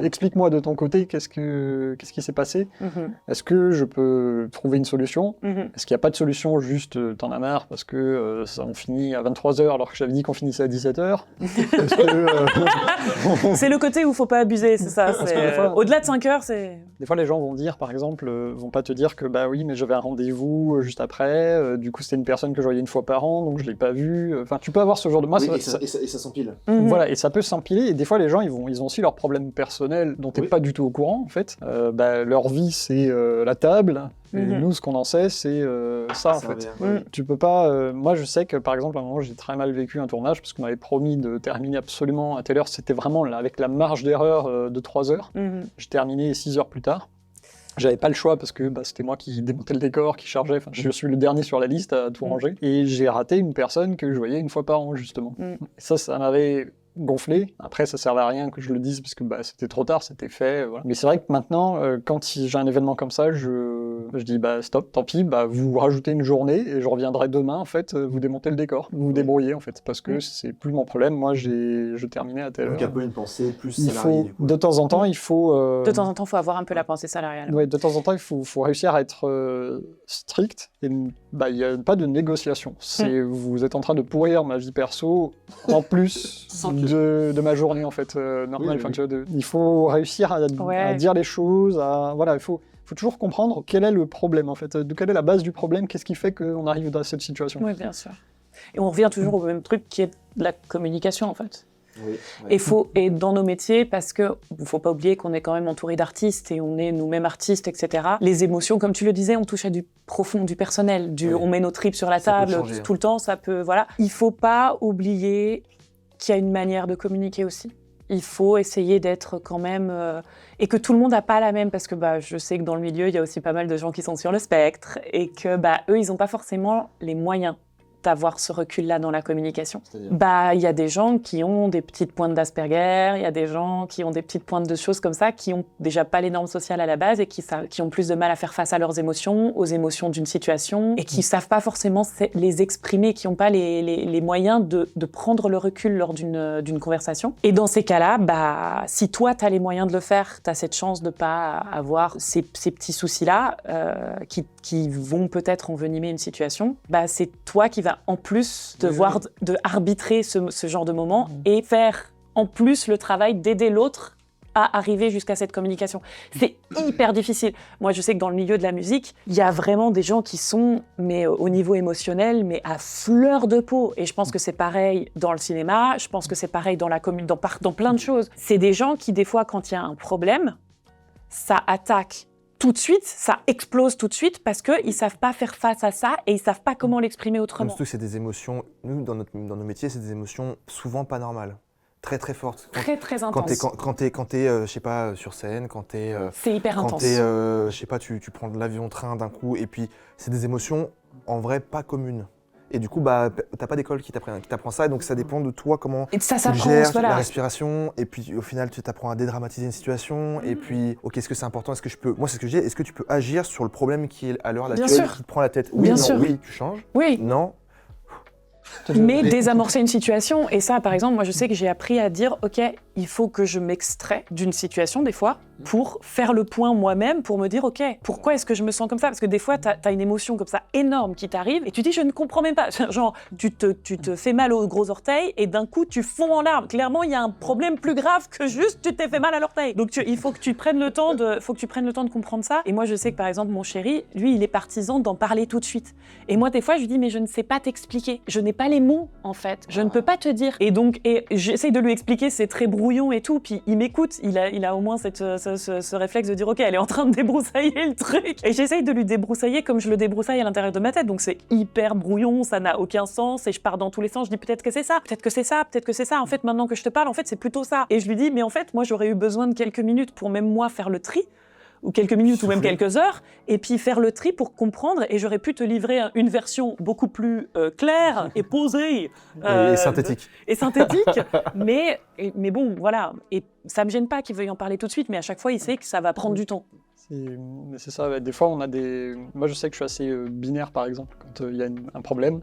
explique-moi de ton côté, qu'est-ce qui s'est passé? Est-ce que je peux trouver une solution? Est-ce qu'il n'y a pas de solution, juste t'en as marre parce que on finit à 23h alors que j'avais dit qu'on finissait à 17h? C'est le côté où il ne faut pas abuser, c'est ça. Au-delà de 5h, c'est... Des fois, les gens vont dire, par exemple, vont pas te dire que bah oui, mais j'avais un rendez-vous juste après, du coup c'était une personne que je voyais une fois par an, donc je l'ai pas vue. Enfin, tu peux avoir ce genre de... Oui, et ça s'empile. Voilà, et ça peut s'empiler, et des fois les gens ils ont aussi leurs problèmes personnels dont tu n'es pas du tout au courant en fait. Leur vie c'est la table, et nous ce qu'on en sait c'est ça en fait. Tu peux pas... moi je sais que par exemple à un moment j'ai très mal vécu un tournage parce qu'on m'avait promis de terminer absolument à telle heure, c'était vraiment là, avec la marge d'erreur de 3 heures. J'ai terminé 6 heures plus tard. J'avais pas le choix parce que c'était moi qui démontais le décor, qui chargeais, enfin je suis le dernier sur la liste à tout ranger. Et j'ai raté une personne que je voyais une fois par an justement. Et ça m'avait gonflé. Après, ça servait à rien que je le dise parce que c'était trop tard, c'était fait. Voilà. Mais c'est vrai que maintenant, quand j'ai un événement comme ça, je dis stop, tant pis, vous rajoutez une journée et je reviendrai demain en fait, vous démontez le décor, vous vous débrouillez en fait, parce que c'est plus mon problème. Moi, je terminais à telle heure. Donc un peu une pensée plus salariée. De temps en temps, il faut. De temps en temps, il faut avoir un peu la pensée salariale. Ouais, de temps en temps, il faut réussir à être strict. Et il n'y a pas de négociation. Vous êtes en train de pourrir ma vie perso en plus de ma journée en fait normale. Il faut réussir à dire les choses. Il faut toujours comprendre quel est le problème en fait. Quelle est la base du problème? Qu'est-ce qui fait qu'on arrive dans cette situation? Oui, bien sûr. Et on revient toujours au même truc qui est de la communication en fait. Oui, Et dans nos métiers, parce que faut pas oublier qu'on est quand même entouré d'artistes et on est nous-mêmes artistes, etc. Les émotions, comme tu le disais, on touche à du profond, du personnel, on met nos tripes sur la Ça peut table changer. tout le temps, ça peut, voilà. Il faut pas oublier qu'il y a une manière de communiquer aussi. Il faut essayer d'être quand même... et que tout le monde n'a pas la même, parce que je sais que dans le milieu, il y a aussi pas mal de gens qui sont sur le spectre, et que eux, ils n'ont pas forcément les moyens d'avoir ce recul-là dans la communication. C'est-à-dire Il y a des gens qui ont des petites pointes d'Asperger, il y a des gens qui ont des petites pointes de choses comme ça, qui ont déjà pas les normes sociales à la base et qui ont plus de mal à faire face à leurs émotions, aux émotions d'une situation, et qui savent pas forcément les exprimer, qui n'ont pas les moyens de prendre le recul lors d'une conversation. Et dans ces cas-là, si toi, tu as les moyens de le faire, tu as cette chance de pas avoir ces petits soucis-là qui vont peut-être envenimer une situation, c'est toi qui vas en plus devoir de arbitrer ce genre de moment et faire en plus le travail d'aider l'autre à arriver jusqu'à cette communication. C'est hyper difficile. Moi, je sais que dans le milieu de la musique, il y a vraiment des gens qui sont, mais au niveau émotionnel, mais à fleur de peau. Et je pense que c'est pareil dans le cinéma, je pense que c'est pareil dans dans plein de choses. C'est des gens qui, des fois, quand il y a un problème, ça attaque tout de suite, ça explose tout de suite parce qu'ils ne savent pas faire face à ça et ils ne savent pas comment l'exprimer autrement. Surtout que c'est des émotions, nous, dans nos métiers, c'est des émotions souvent pas normales. Très très fortes. Très intenses. Quand t'es je sais pas, sur scène, quand t'es... c'est hyper quand intense. t'es, je sais pas, tu prends de l'avion-train d'un coup, et puis c'est des émotions, en vrai, pas communes. Et du coup, t'as pas d'école qui t'apprend ça, et donc ça dépend de toi, comment et ça tu gères voilà. la respiration, et puis au final, tu t'apprends à dédramatiser une situation, et puis, ok, est-ce que c'est important, est-ce que je peux... Moi, c'est ce que je dis, est-ce que tu peux agir sur le problème qui est à l'heure Bien actuelle, sûr. qui te prend la tête? Oui, Bien non, sûr. oui, tu changes. Oui. Non. Mais désamorcer une situation, et ça, par exemple, moi, je sais que j'ai appris à dire, ok, il faut que je m'extrais d'une situation, des fois, pour faire le point moi-même, pour me dire, ok, pourquoi est-ce que je me sens comme ça? Parce que des fois, t'as une émotion comme ça énorme qui t'arrive, et tu dis, je ne comprends même pas. Genre, tu te fais mal aux gros orteils, et d'un coup, tu fonds en larmes. Clairement, il y a un problème plus grave que juste tu t'es fait mal à l'orteil. Donc, il faut que tu prennes le temps de comprendre ça. Et moi, je sais que, par exemple, mon chéri, lui, il est partisan d'en parler tout de suite. Et moi, des fois, je lui dis, mais je ne sais pas t'expliquer. Je n'ai pas les mots, en fait. Je ne peux pas te dire. Et donc, j'essaye de lui expliquer, c'est très brouillon et tout, puis il m'écoute. Il a au moins ce réflexe de dire, ok, elle est en train de débroussailler le truc. Et j'essaye de lui débroussailler comme je le débroussaille à l'intérieur de ma tête. Donc c'est hyper brouillon, ça n'a aucun sens, et je pars dans tous les sens. Je dis peut-être que c'est ça, peut-être que c'est ça, peut-être que c'est ça. En fait, maintenant que je te parle, en fait, c'est plutôt ça. Et je lui dis, mais en fait, moi, j'aurais eu besoin de quelques minutes pour même moi faire le tri, ou quelques minutes ou même quelques heures, et puis faire le tri pour comprendre, et j'aurais pu te livrer une version beaucoup plus claire et posée. Et synthétique. Et synthétique, mais bon, voilà. Et ça me gêne pas qu'il veuille en parler tout de suite, mais à chaque fois, il sait que ça va prendre du temps. C'est ça, ouais. Des fois on a des... Moi je sais que je suis assez binaire par exemple, quand il y a un problème,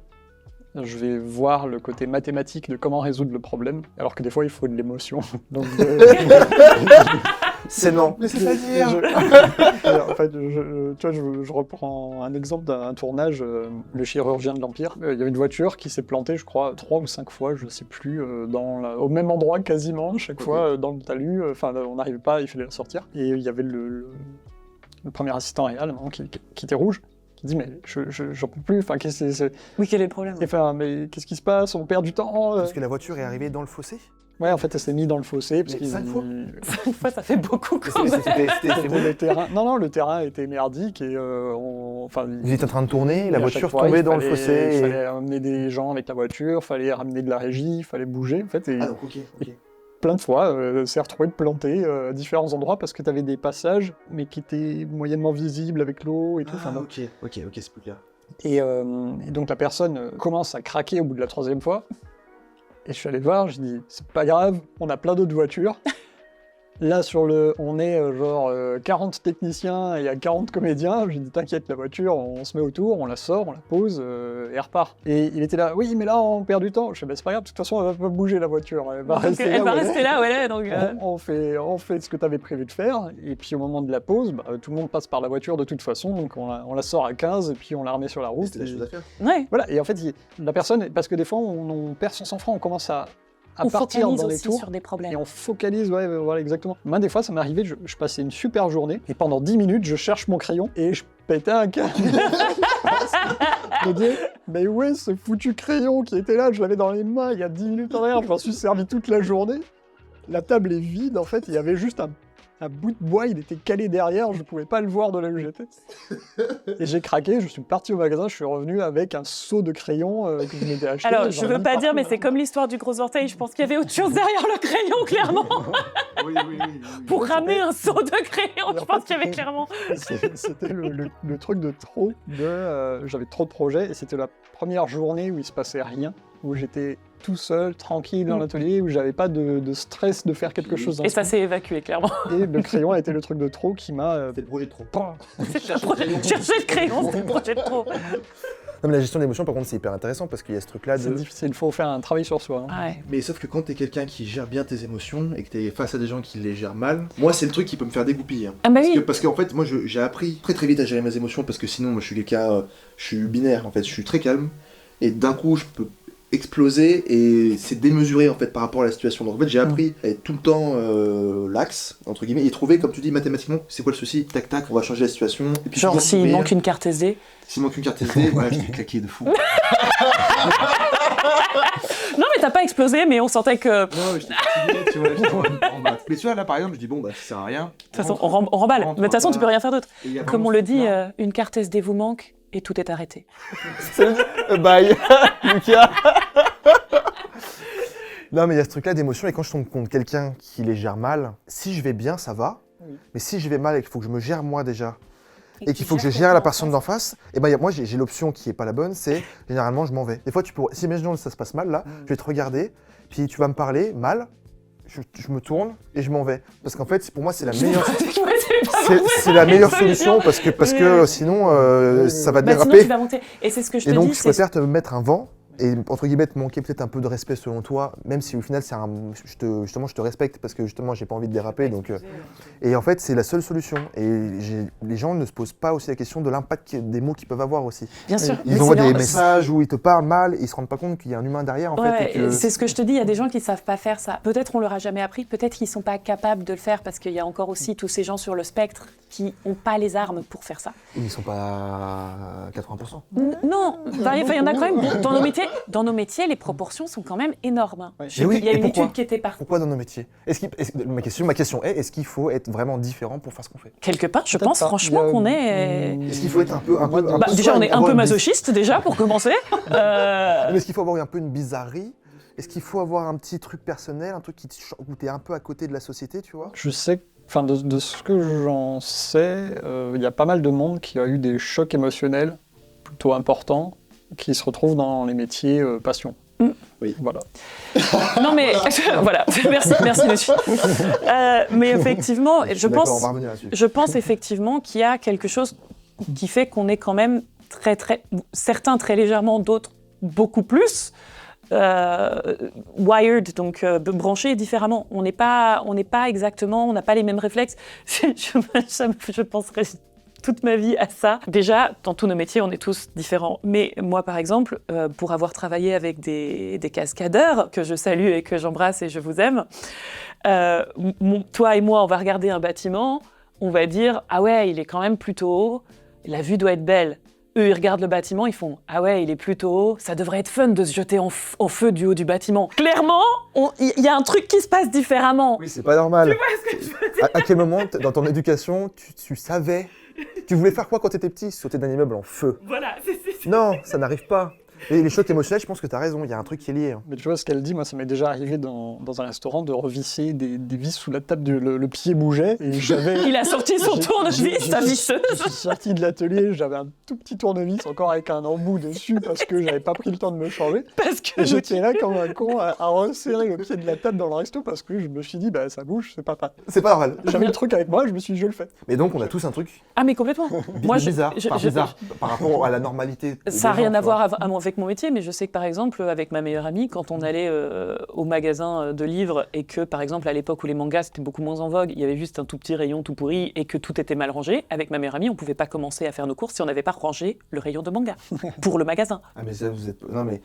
je vais voir le côté mathématique de comment résoudre le problème, alors que des fois il faut de l'émotion. Donc, C'est non. Mais c'est-à-dire En fait, tu vois, je reprends un exemple d'un tournage, Le chirurgien de l'Empire. Il y avait une voiture qui s'est plantée, je crois, 3 ou 5 fois, je sais plus, au même endroit quasiment, chaque fois dans le talus. Enfin, on n'arrivait pas, il fallait la sortir. Et il y avait le premier assistant réel qui était rouge. Qui dit mais j'en peux plus, enfin qu'est-ce que c'est... Oui, quel est le problème? Enfin mais qu'est-ce qui se passe? On perd du temps. Parce que la voiture est arrivée dans le fossé. Ouais, en fait, elle s'est mise dans le fossé. Parce Mais 5 fois 5 fois, ça fait beaucoup quand même. C'était le terrain. Non, le terrain était merdique et Vous étiez en train de tourner, la à voiture chaque fois, tombait il dans le fallait- fossé. Il fallait amener des gens avec la voiture, il fallait ramener de la régie, il fallait bouger. En fait, et Ah donc ok. plein de fois, s'est retrouvé de planter à différents endroits parce que tu avais des passages, mais qui étaient moyennement visibles avec l'eau et tout. Enfin, Ah bon. ok, c'est plus clair. Et donc la personne commence à craquer au bout de la 3e fois. Et je suis allé le voir, je dis c'est pas grave, on a plein d'autres voitures. Là, on est 40 techniciens et il y a 40 comédiens. J'ai dit, t'inquiète, la voiture, on se met autour, on la sort, on la pose et elle repart. Et il était là, oui, mais là, on perd du temps. Je dis, bah, c'est pas grave, de toute façon, elle va pas bouger, la voiture. Elle va rester là. Elle va où elle rester est. là, ouais, donc... On fait ce que tu avais prévu de faire. Et puis, au moment de la pause, tout le monde passe par la voiture de toute façon. Donc, on la sort à 15 et puis on la remet sur la route. C'était la chose à faire. Ouais. Voilà. Et en fait, la personne, parce que des fois, on perd son sang-froid, on commence à On partir focalise dans les aussi tours. sur des problèmes. Et on focalise, ouais, voilà, exactement. Moi, des fois, ça m'est arrivé, je passais une super journée, et pendant 10 minutes, je cherche mon crayon, et je pétais un câble. Je me dis, Mais ouais, ce foutu crayon qui était là, je l'avais dans les mains il y a 10 minutes en arrière, je m'en suis servi toute la journée. La table est vide, en fait, il y avait juste un bout de bois, il était calé derrière, je pouvais pas le voir de là où j'étais. Et j'ai craqué, je suis parti au magasin, je suis revenu avec un seau de crayon que je m'étais acheté. Alors, je veux pas dire, mais c'est comme l'histoire du gros orteil. Je pense qu'il y avait autre chose derrière le crayon, clairement. Oui. Pour Ouais, ramener c'était- un seau de crayon, je pense qu'il y avait clairement. C'était le truc de trop, j'avais trop de projets, et c'était la première journée où il se passait rien, où j'étais tout seul, tranquille dans l'atelier, où j'avais pas de stress de faire quelque chose. Et ça s'est évacué, clairement. Et le crayon a été le truc de trop qui m'a... C'était le projet de trop. C'était un projet. Chercher le crayon, c'était le projet de trop. Non, mais la gestion d'émotions, par contre, c'est hyper intéressant parce qu'il y a ce truc-là C'est de. difficile, il faut faire un travail sur soi. Hein. Ouais. Mais sauf que quand t'es quelqu'un qui gère bien tes émotions et que t'es face à des gens qui les gèrent mal, moi c'est le truc qui peut me faire dégoupiller. Hein. Ah bah oui. Parce qu'en fait, moi j'ai appris très très vite à gérer mes émotions parce que sinon, moi je suis quelqu'un, je suis binaire en fait, je suis très calme et d'un coup je peux exploser et c'est démesuré en fait par rapport à la situation. Donc en fait j'ai appris à être tout le temps l'axe entre guillemets et trouver comme tu dis mathématiquement c'est quoi le souci, tac tac on va changer la situation. Et puis Genre, toujours s'il trouver- manque une carte SD. S'il manque une carte SD, ouais je t'ai claqué de fou. Non, mais t'as pas explosé, mais on sentait que. De toute Non mais j'étais fatigué, tu vois, j'étais en bas. Mais tu vois là par exemple je dis bon bah ça sert à rien. façon, on remballe. rentre, Mais de toute façon, tu peux rien faire d'autre. Et il y a Comme vraiment on le ce dit, truc-là. une carte SD vous manque et tout est arrêté. Bye, Lucas. Non, mais il y a ce truc-là d'émotion, et quand je tombe contre quelqu'un qui les gère mal, si je vais bien, ça va. Oui. Mais si je vais mal et qu'il faut que je me gère moi déjà, et qu'il faut que je gère la personne d'en face, et ben moi j'ai l'option qui est pas la bonne, c'est généralement je m'en vais. Des fois, si imaginons que ça se passe mal là, je vais te regarder, puis tu vas me parler mal, je me tourne et je m'en vais. Parce qu'en fait, pour moi, c'est la meilleure. C'est la meilleure solution parce que sinon ça va Bah, sinon, déraper. tu vas monter. Et c'est ce que je te Et donc, dis. je préfère te mettre un vent et, entre guillemets, te manquer peut-être un peu de respect selon toi, même si au final, justement, je te respecte parce que justement, j'ai pas envie de déraper. Donc, et en fait, c'est la seule solution. Et les gens ne se posent pas aussi la question de l'impact des mots qu'ils peuvent avoir aussi. Bien sûr. Ils Mais envoient c'est des normal. messages où ils te parlent mal et ils se rendent pas compte qu'il y a un humain derrière, en fait. Ouais, Et que... c'est ce que je te dis, il y a des gens qui ne savent pas faire ça. Peut-être on leur a jamais appris, peut-être qu'ils ne sont pas capables de le faire parce qu'il y a encore aussi tous ces gens sur le spectre qui n'ont pas les armes pour faire ça. Ils sont pas à 80%. Non, enfin, il y en a quand même. Dans nos métiers, les proportions sont quand même énormes. Ouais. Il Mais oui, y a et une pourquoi étude qui était partie. Pourquoi dans nos métiers Ma question est, est-ce qu'il faut être vraiment différent pour faire ce qu'on fait? Quelque part, je Peut-être pense pas. franchement Il y a- qu'on est. Est-ce qu'il faut être un peu Bah, déjà, on est un peu masochiste déjà pour commencer. Mais est-ce qu'il faut avoir un peu une bizarrerie? Est-ce qu'il faut avoir un petit truc personnel, un truc où t'es un peu à côté de la société, tu vois? Je sais, enfin de ce que j'en sais, il y a pas mal de monde qui a eu des chocs émotionnels plutôt importants, qui se retrouvent dans les métiers passion. Oui. Voilà. Non mais voilà, merci monsieur. Mais effectivement, je D'accord, pense. on va revenir là-dessus. Je pense effectivement qu'il y a quelque chose qui fait qu'on est quand même certains très légèrement, d'autres beaucoup plus wired, donc branchés différemment. On n'est pas exactement, on n'a pas les mêmes réflexes. Je penserais toute ma vie à ça. Déjà, dans tous nos métiers, on est tous différents. Mais moi, par exemple, pour avoir travaillé avec des cascadeurs, que je salue et que j'embrasse et je vous aime, toi et moi, on va regarder un bâtiment, on va dire « Ah ouais, il est quand même plutôt haut, la vue doit être belle ». Eux, ils regardent le bâtiment, ils font « Ah ouais, il est plutôt haut, ça devrait être fun de se jeter en feu du haut du bâtiment ». Clairement, il y a un truc qui se passe différemment. Oui, c'est pas normal. À quel moment, dans ton éducation, tu savais? Tu voulais faire quoi quand t'étais petit? Sauter d'un immeuble en feu? Voilà, c'est... Non, ça n'arrive pas. Et les chocs émotionnels, je pense que t'as raison, il y a un truc qui est lié. Hein. Mais tu vois ce qu'elle dit, moi ça m'est déjà arrivé dans un restaurant de revisser des vis sous la table, le pied bougeait et j'avais... Il a sorti son J'ai- tournevis, sa visseuse. Je suis sorti de l'atelier, j'avais un tout petit tournevis encore avec un embout dessus parce que j'avais pas pris le temps de me changer. Parce que Et j'étais là comme un con à resserrer le pied de la table dans le resto parce que je me suis dit, bah ça bouge, c'est pas grave. C'est pas normal. J'avais le truc avec moi, je me suis dit, je le fais. Mais donc, on a tous un truc Ah mais complètement. Moi, bizarre, par rapport à la normalité. Ça n'a des rien gens, à tu vois. voir avec mon métier, mais je sais que par exemple, avec ma meilleure amie, quand on allait au magasin de livres et que par exemple à l'époque où les mangas c'était beaucoup moins en vogue, il y avait juste un tout petit rayon tout pourri et que tout était mal rangé, avec ma meilleure amie, on pouvait pas commencer à faire nos courses si on n'avait pas rangé le rayon de manga pour le magasin. Ah, mais ça, vous êtes. Non, mais.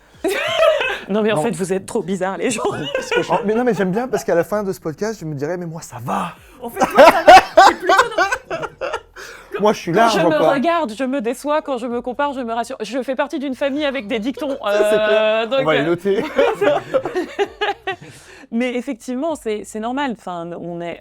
Non mais en Non. fait, vous êtes trop bizarres les gens. Oh, mais non, mais j'aime bien parce qu'à la fin de ce podcast, je me dirais, mais moi, ça va. En fait, moi, ça va, c'est plutôt Moi, je suis Quand là, je je vois me pas. regarde, je me déçois. Quand je me compare, je me rassure. Je fais partie d'une famille avec des dictons. C'est clair. Donc, On va les noter. mais effectivement, c'est normal. Enfin,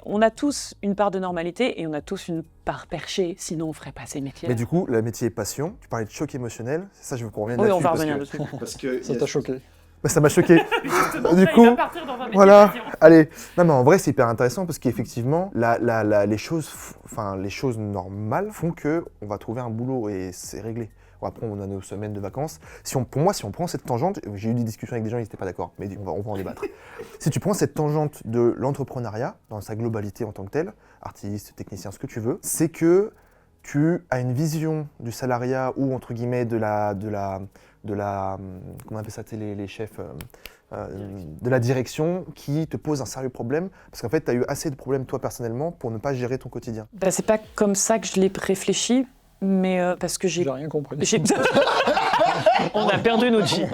on a tous une part de normalité et on a tous une part perchée. Sinon, on ferait pas ces métiers. Mais du coup, le métier est passion. Tu parlais de choc émotionnel. C'est ça, je veux qu'on revienne Oui, là-dessus. on va parce revenir que- dessus. Parce que Ça t'a choqué. Bah, ça m'a choqué. Du Il coup, va partir dans un métier voilà. passion. Allez. Non, mais en vrai, c'est hyper intéressant parce qu'effectivement, les choses normales font que on va trouver un boulot et c'est réglé. Bon, après, on a nos semaines de vacances. Pour moi, si on prend cette tangente, j'ai eu des discussions avec des gens, ils n'étaient pas d'accord, mais on va en débattre. Si tu prends cette tangente de l'entrepreneuriat, dans sa globalité en tant que tel, artiste, technicien, ce que tu veux, c'est que tu as une vision du salariat ou, entre guillemets, comment on appelle ça, les chefs de la direction qui te pose un sérieux problème parce qu'en fait, tu as eu assez de problèmes toi personnellement pour ne pas gérer ton quotidien. Bah, c'est pas comme ça que je l'ai réfléchi, mais parce que J'ai rien compris. On a perdu notre vie.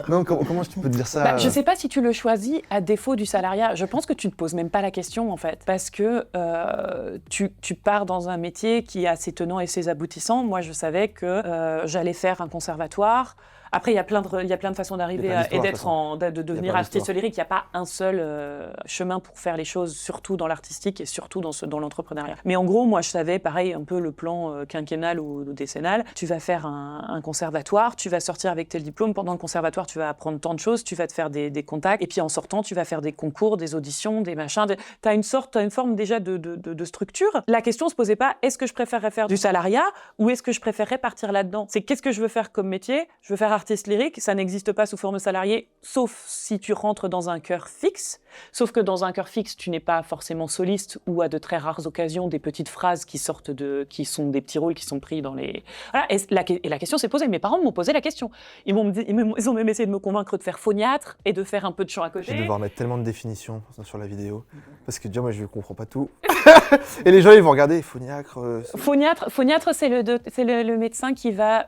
Non, comment tu peux te dire ça Bah, je sais pas si tu le choisis à défaut du salariat. Je pense que tu te poses même pas la question en fait, parce que tu pars dans un métier qui a ses tenants et ses aboutissants. Moi, je savais que j'allais faire un conservatoire. Après, il y a plein de façons d'arriver et de devenir artiste lyrique. Il n'y a pas un seul chemin pour faire les choses, surtout dans l'artistique et surtout dans l'entrepreneuriat. Mais en gros, moi, je savais, pareil, un peu le plan quinquennal ou décennal. Tu vas faire un conservatoire, tu vas sortir avec tel diplôme. Pendant le conservatoire, tu vas apprendre tant de choses, tu vas te faire des contacts. Et puis en sortant, tu vas faire des concours, des auditions, des machins. Tu as une forme déjà de structure. La question ne se posait pas, est-ce que je préférerais faire du salariat ou est-ce que je préférerais partir là-dedans? C'est qu'est-ce que je veux faire comme métier? Je veux faire artiste lyrique, ça n'existe pas sous forme salariée, sauf si tu rentres dans un chœur fixe. Sauf que dans un chœur fixe, tu n'es pas forcément soliste ou à de très rares occasions des petites phrases qui sont des petits rôles qui sont pris dans les... Voilà, et la question s'est posée. Mes parents m'ont posé la question. Ils ont même essayé de me convaincre de faire phoniatre et de faire un peu de chant à côté. Je vais devoir mettre tellement de définitions sur la vidéo parce que déjà moi je ne comprends pas tout. Et les gens ils vont regarder phoniatre. Phoniatre, c'est le médecin qui va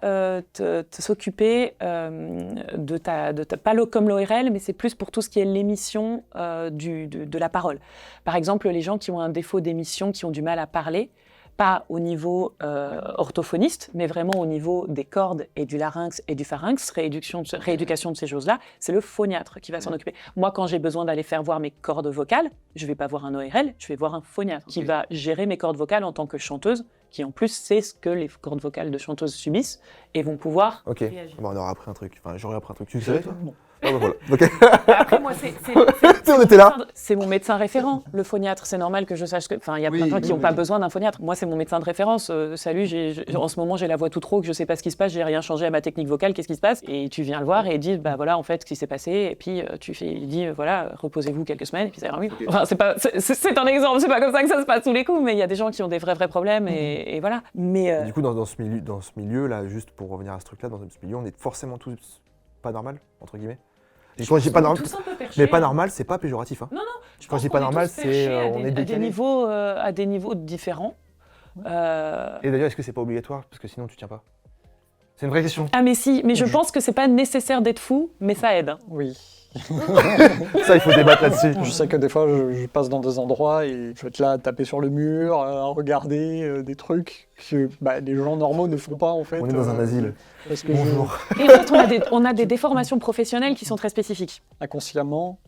s'occuper pas comme l'ORL, mais c'est plus pour tout ce qui est l'émission de la parole. Par exemple, les gens qui ont un défaut d'émission, qui ont du mal à parler, pas au niveau orthophoniste, mais vraiment au niveau des cordes et du larynx et du pharynx, rééducation de ces choses-là, c'est le phoniatre qui va s'en occuper. Moi, quand j'ai besoin d'aller faire voir mes cordes vocales, je vais pas voir un ORL, je vais voir un phoniatre qui va gérer mes cordes vocales en tant que chanteuse, qui en plus sait ce que les cordes vocales de chanteuses subissent et vont pouvoir réagir. Bon, on aura appris un truc. Enfin, j'aurais appris un truc. Tu le savais toi? Non. Ah bah voilà. Ok. Après, moi, On était là. c'est mon médecin référent, le phoniatre. C'est normal que je sache que... Enfin, il y a plein de gens qui n'ont pas besoin d'un phoniatre. Moi, c'est mon médecin de référence. Salut, en ce moment, j'ai la voix toute rauque, je sais pas ce qui se passe, j'ai rien changé à ma technique vocale, qu'est-ce qui se passe? Et tu viens le voir et il dit, bah voilà, en fait, ce qui s'est passé. Et puis, il dit, voilà, reposez-vous quelques semaines, et puis ça ira mieux. Okay. Enfin, c'est un exemple, c'est pas comme ça que ça se passe tous les coups, mais il y a des gens qui ont des vrais problèmes, et voilà. Mais... Du coup, dans ce milieu là, juste pour revenir à ce truc-là, dans ce milieu, on est forcément tous pas normal, entre guillemets. Et quand je dis pas normal, mais pas normal, c'est pas péjoratif. Hein. Non, Quand je dis pas normal, c'est on est décalé. à des niveaux différents. Et d'ailleurs, est-ce que c'est pas obligatoire? Parce que sinon, tu tiens pas. C'est une vraie question. Ah mais si, mais je pense que c'est pas nécessaire d'être fou, mais ça aide. Oui. Ça, il faut débattre là-dessus. Je sais que des fois, je passe dans des endroits et je vais être là à taper sur le mur, à regarder des trucs que les gens normaux ne font pas en fait. On est dans un asile. Parce que Bonjour. Et en fait, on a des déformations professionnelles qui sont très spécifiques. inconsciemment,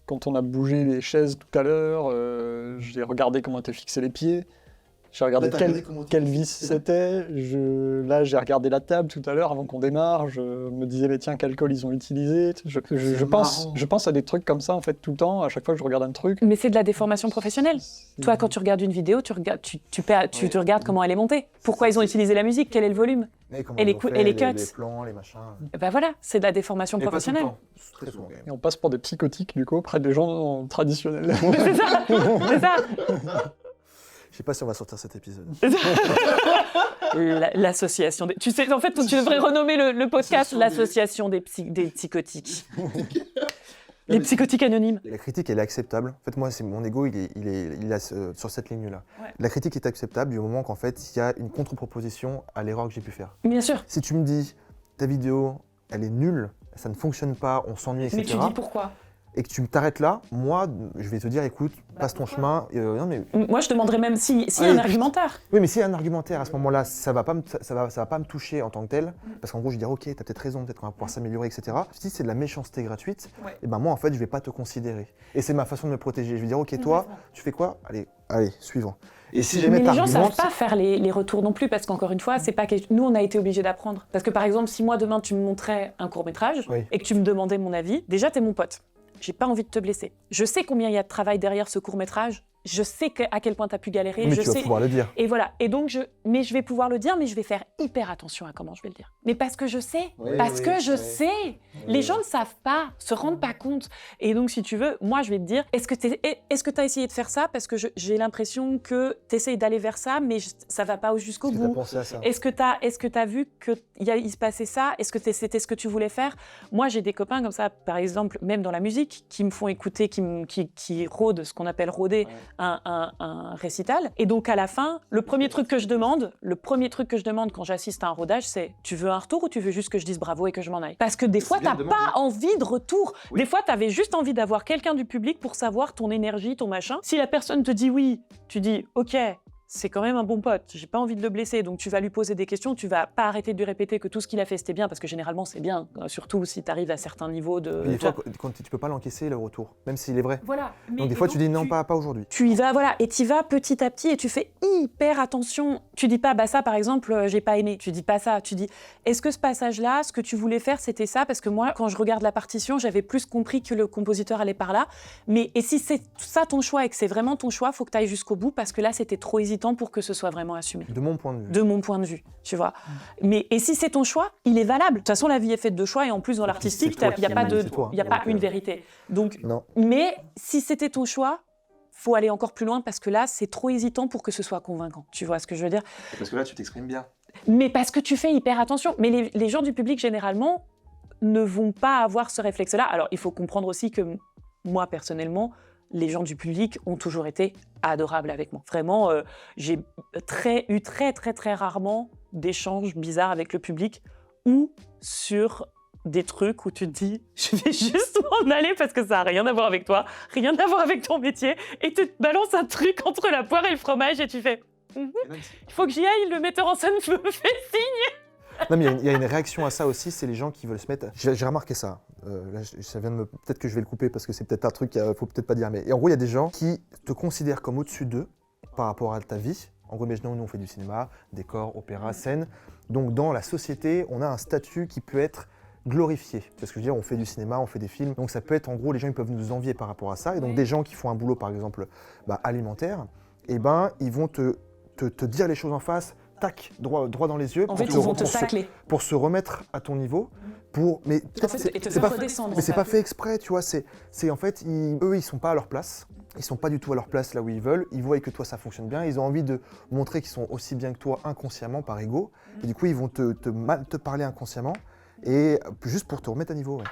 quand on a bougé les chaises tout à l'heure, j'ai regardé comment étaient fixés les pieds. J'ai regardé quelle vis c'était. Là, j'ai regardé la table tout à l'heure avant qu'on démarre. Je me disais, mais tiens, quel col ils ont utilisé. Je pense à des trucs comme ça en fait tout le temps. À chaque fois que je regarde un truc. Mais c'est de la déformation professionnelle. Toi, quand tu regardes une vidéo, tu regardes comment elle est montée. Pourquoi ils ont utilisé la musique, quel est le volume. Et les cuts. Les plans, les machins. Ben voilà, c'est de la déformation professionnelle. Pas tout le temps. Très souvent. Et on passe pour des psychotiques du coup auprès des gens traditionnels. C'est ça. Je sais pas si on va sortir cet épisode. L'association des... Tu sais, en fait, tu devrais renommer le podcast l'association des psychotiques. Les psychotiques anonymes. La critique, elle est acceptable. En fait, moi, c'est mon ego, il est sur cette ligne-là. Ouais. La critique est acceptable du moment qu'en fait, il y a une contre-proposition à l'erreur que j'ai pu faire. Bien sûr. Si tu me dis, ta vidéo, elle est nulle, ça ne fonctionne pas, on s'ennuie, etc. Mais tu dis pourquoi? et que tu t'arrêtes là, moi, je vais te dire, écoute, passe ton chemin. Non, mais... Moi, je demanderais même s'il y a un argumentaire. Oui, mais s'il y a un argumentaire, à ce moment-là, ça va pas me toucher en tant que tel, parce qu'en gros, je vais dire, ok, t'as peut-être raison, peut-être qu'on va pouvoir s'améliorer, etc. Si c'est de la méchanceté gratuite, et ben moi, en fait, je vais pas te considérer. Et c'est ma façon de me protéger. Je vais dire, ok, toi, tu fais quoi ? Allez, suivant. Et si jamais mais les gens savent pas faire les retours non plus, parce qu'encore une fois, c'est pas que nous, on a été obligés d'apprendre. Parce que par exemple, si moi, demain, tu me montrais un court-métrage et que tu me demandais mon avis, déjà, t'es mon pote. J'ai pas envie de te blesser. Je sais combien il y a de travail derrière ce court-métrage. Je sais à quel point tu as pu galérer. Mais je tu vas pouvoir le dire. Et voilà. Et donc, je vais pouvoir le dire, mais je vais faire hyper attention à comment je vais le dire. Mais parce que je sais. Je sais. Les gens ne savent pas, se rendent pas compte. Et donc, si tu veux, moi, je vais te dire, est-ce que tu as essayé de faire ça ? Parce que j'ai l'impression que tu essayes d'aller vers ça, mais ça va pas jusqu'au bout. Pensé à ça. Est-ce que tu as vu qu'il se passait ça ? Est-ce que c'était ce que tu voulais faire ? Moi, j'ai des copains comme ça, par exemple, même dans la musique, qui me font écouter, qui rôdent, ce qu'on appelle rôder, un récital. Et donc, à la fin, le premier truc que je demande quand j'assiste à un rodage, c'est « Tu veux un retour ou tu veux juste que je dise bravo et que je m'en aille ?» Parce que des fois, t'as pas envie de retour. Oui. Des fois, t'avais juste envie d'avoir quelqu'un du public pour savoir ton énergie, ton machin. Si la personne te dit oui, tu dis « Ok, c'est quand même un bon pote, j'ai pas envie de le blesser, donc tu vas lui poser des questions, tu vas pas arrêter de lui répéter que tout ce qu'il a fait c'était bien, parce que généralement c'est bien, surtout si t'arrives à certains niveaux de... Mais des fois, quand tu peux pas l'encaisser le retour, même s'il est vrai. Voilà. Donc des fois tu dis non, pas aujourd'hui. Tu y vas, voilà, et tu vas petit à petit et tu fais hyper attention. Tu dis pas, bah ça par exemple, j'ai pas aimé. Tu dis pas ça, tu dis, est-ce que ce passage-là, ce que tu voulais faire c'était ça ? Parce que moi, quand je regarde la partition, j'avais plus compris que le compositeur allait par là. Mais et si c'est ça ton choix et que c'est vraiment ton choix, faut que tu ailles jusqu'au bout, parce que là c'était trop hésitant pour que ce soit vraiment assumé. De mon point de vue. De mon point de vue, tu vois. Mais et si c'est ton choix, il est valable. De toute façon, la vie est faite de choix et en plus dans l'artistique, il y a pas une vérité. Donc, non. Mais si c'était ton choix, faut aller encore plus loin parce que là, c'est trop hésitant pour que ce soit convaincant. Tu vois ce que je veux dire ? Parce que là, tu t'exprimes bien. Mais parce que tu fais hyper attention. Mais les gens du public généralement ne vont pas avoir ce réflexe-là. Alors, il faut comprendre aussi que moi personnellement, les gens du public ont toujours été adorables avec moi. Vraiment, j'ai eu très rarement d'échanges bizarres avec le public ou sur des trucs où tu te dis « je vais juste m'en aller parce que ça n'a rien à voir avec toi, rien à voir avec ton métier » et tu te balances un truc entre la poire et le fromage et tu fais « il faut que j'y aille, le metteur en scène me fait signe !» Non, mais il y a une réaction à ça aussi, c'est les gens qui veulent se mettre... J'ai remarqué ça. Là, ça vient de me... Peut-être que je vais le couper parce que c'est peut-être un truc qu'il faut peut-être pas dire. Mais en gros, il y a des gens qui te considèrent comme au-dessus d'eux par rapport à ta vie. En gros, imaginons, nous, on fait du cinéma, décor, opéra, scène. Donc, dans la société, on a un statut qui peut être glorifié. Tu vois ce que je veux dire ? On fait du cinéma, on fait des films. Donc, ça peut être, en gros, les gens ils peuvent nous envier par rapport à ça. Et donc, des gens qui font un boulot, par exemple, alimentaire, eh ben, ils vont te dire les choses en face, tac, droit dans les yeux. En fait, ils vont te tacler. Pour se remettre à ton niveau, mais en fait, et te faire redescendre. Mais c'est pas fait exprès, tu vois. C'est en fait, eux, ils sont pas à leur place. Ils sont pas du tout à leur place là où ils veulent. Ils voient que toi, ça fonctionne bien. Ils ont envie de montrer qu'ils sont aussi bien que toi inconsciemment, par ego. Et du coup, ils vont te parler inconsciemment et juste pour te remettre à niveau. Ouais.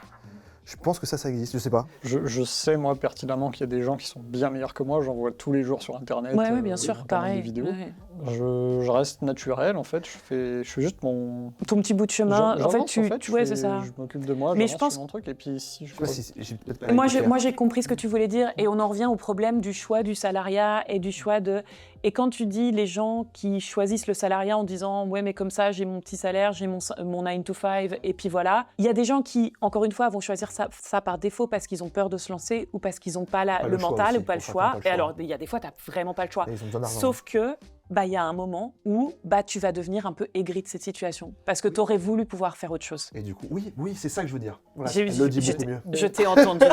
Je pense que ça existe, je sais pas. Je sais, moi, pertinemment qu'il y a des gens qui sont bien meilleurs que moi, j'en vois tous les jours sur Internet. Ouais, bien sûr, pareil. Des vidéos. Ouais. Je reste naturel, en fait, je fais juste mon... Ton petit bout de chemin, en fait, c'est ça. Je m'occupe de moi, je pense mon truc, et puis si je... Moi, j'ai compris ce que tu voulais dire, et on en revient au problème du choix du salariat et du choix de... Et quand tu dis les gens qui choisissent le salariat en disant « ouais, mais comme ça, j'ai mon petit salaire, j'ai mon 9 to 5, et puis voilà », il y a des gens qui, encore une fois, vont choisir ça par défaut parce qu'ils ont peur de se lancer ou parce qu'ils n'ont pas le mental aussi, ou pas le choix. Et alors, il y a des fois, tu n'as vraiment pas le choix. Sauf que, il y a un moment où tu vas devenir un peu aigri de cette situation parce que tu aurais voulu pouvoir faire autre chose. Et du coup, oui, c'est ça que je veux dire. Voilà, je t'ai entendu.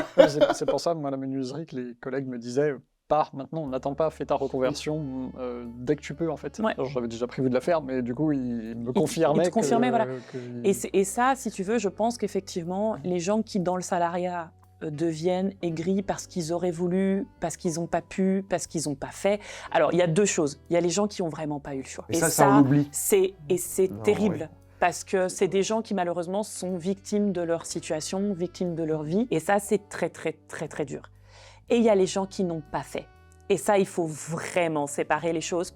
C'est pour ça, moi, la menuiserie, que les collègues me disaient pars maintenant, n'attends pas, fais ta reconversion dès que tu peux, en fait. Ouais. J'avais déjà prévu de la faire, mais du coup, il me confirmait. Il te confirmait, voilà. Et ça, si tu veux, je pense qu'effectivement, les gens qui, dans le salariat, deviennent aigris parce qu'ils auraient voulu, parce qu'ils n'ont pas pu, parce qu'ils n'ont pas fait. Alors, il y a deux choses. Il y a les gens qui n'ont vraiment pas eu le choix. Et ça on l'oublie. C'est terrible. Ouais. Parce que c'est des gens qui, malheureusement, sont victimes de leur situation, victimes de leur vie. Et ça, c'est très dur. Et il y a les gens qui n'ont pas fait. Et ça, il faut vraiment séparer les choses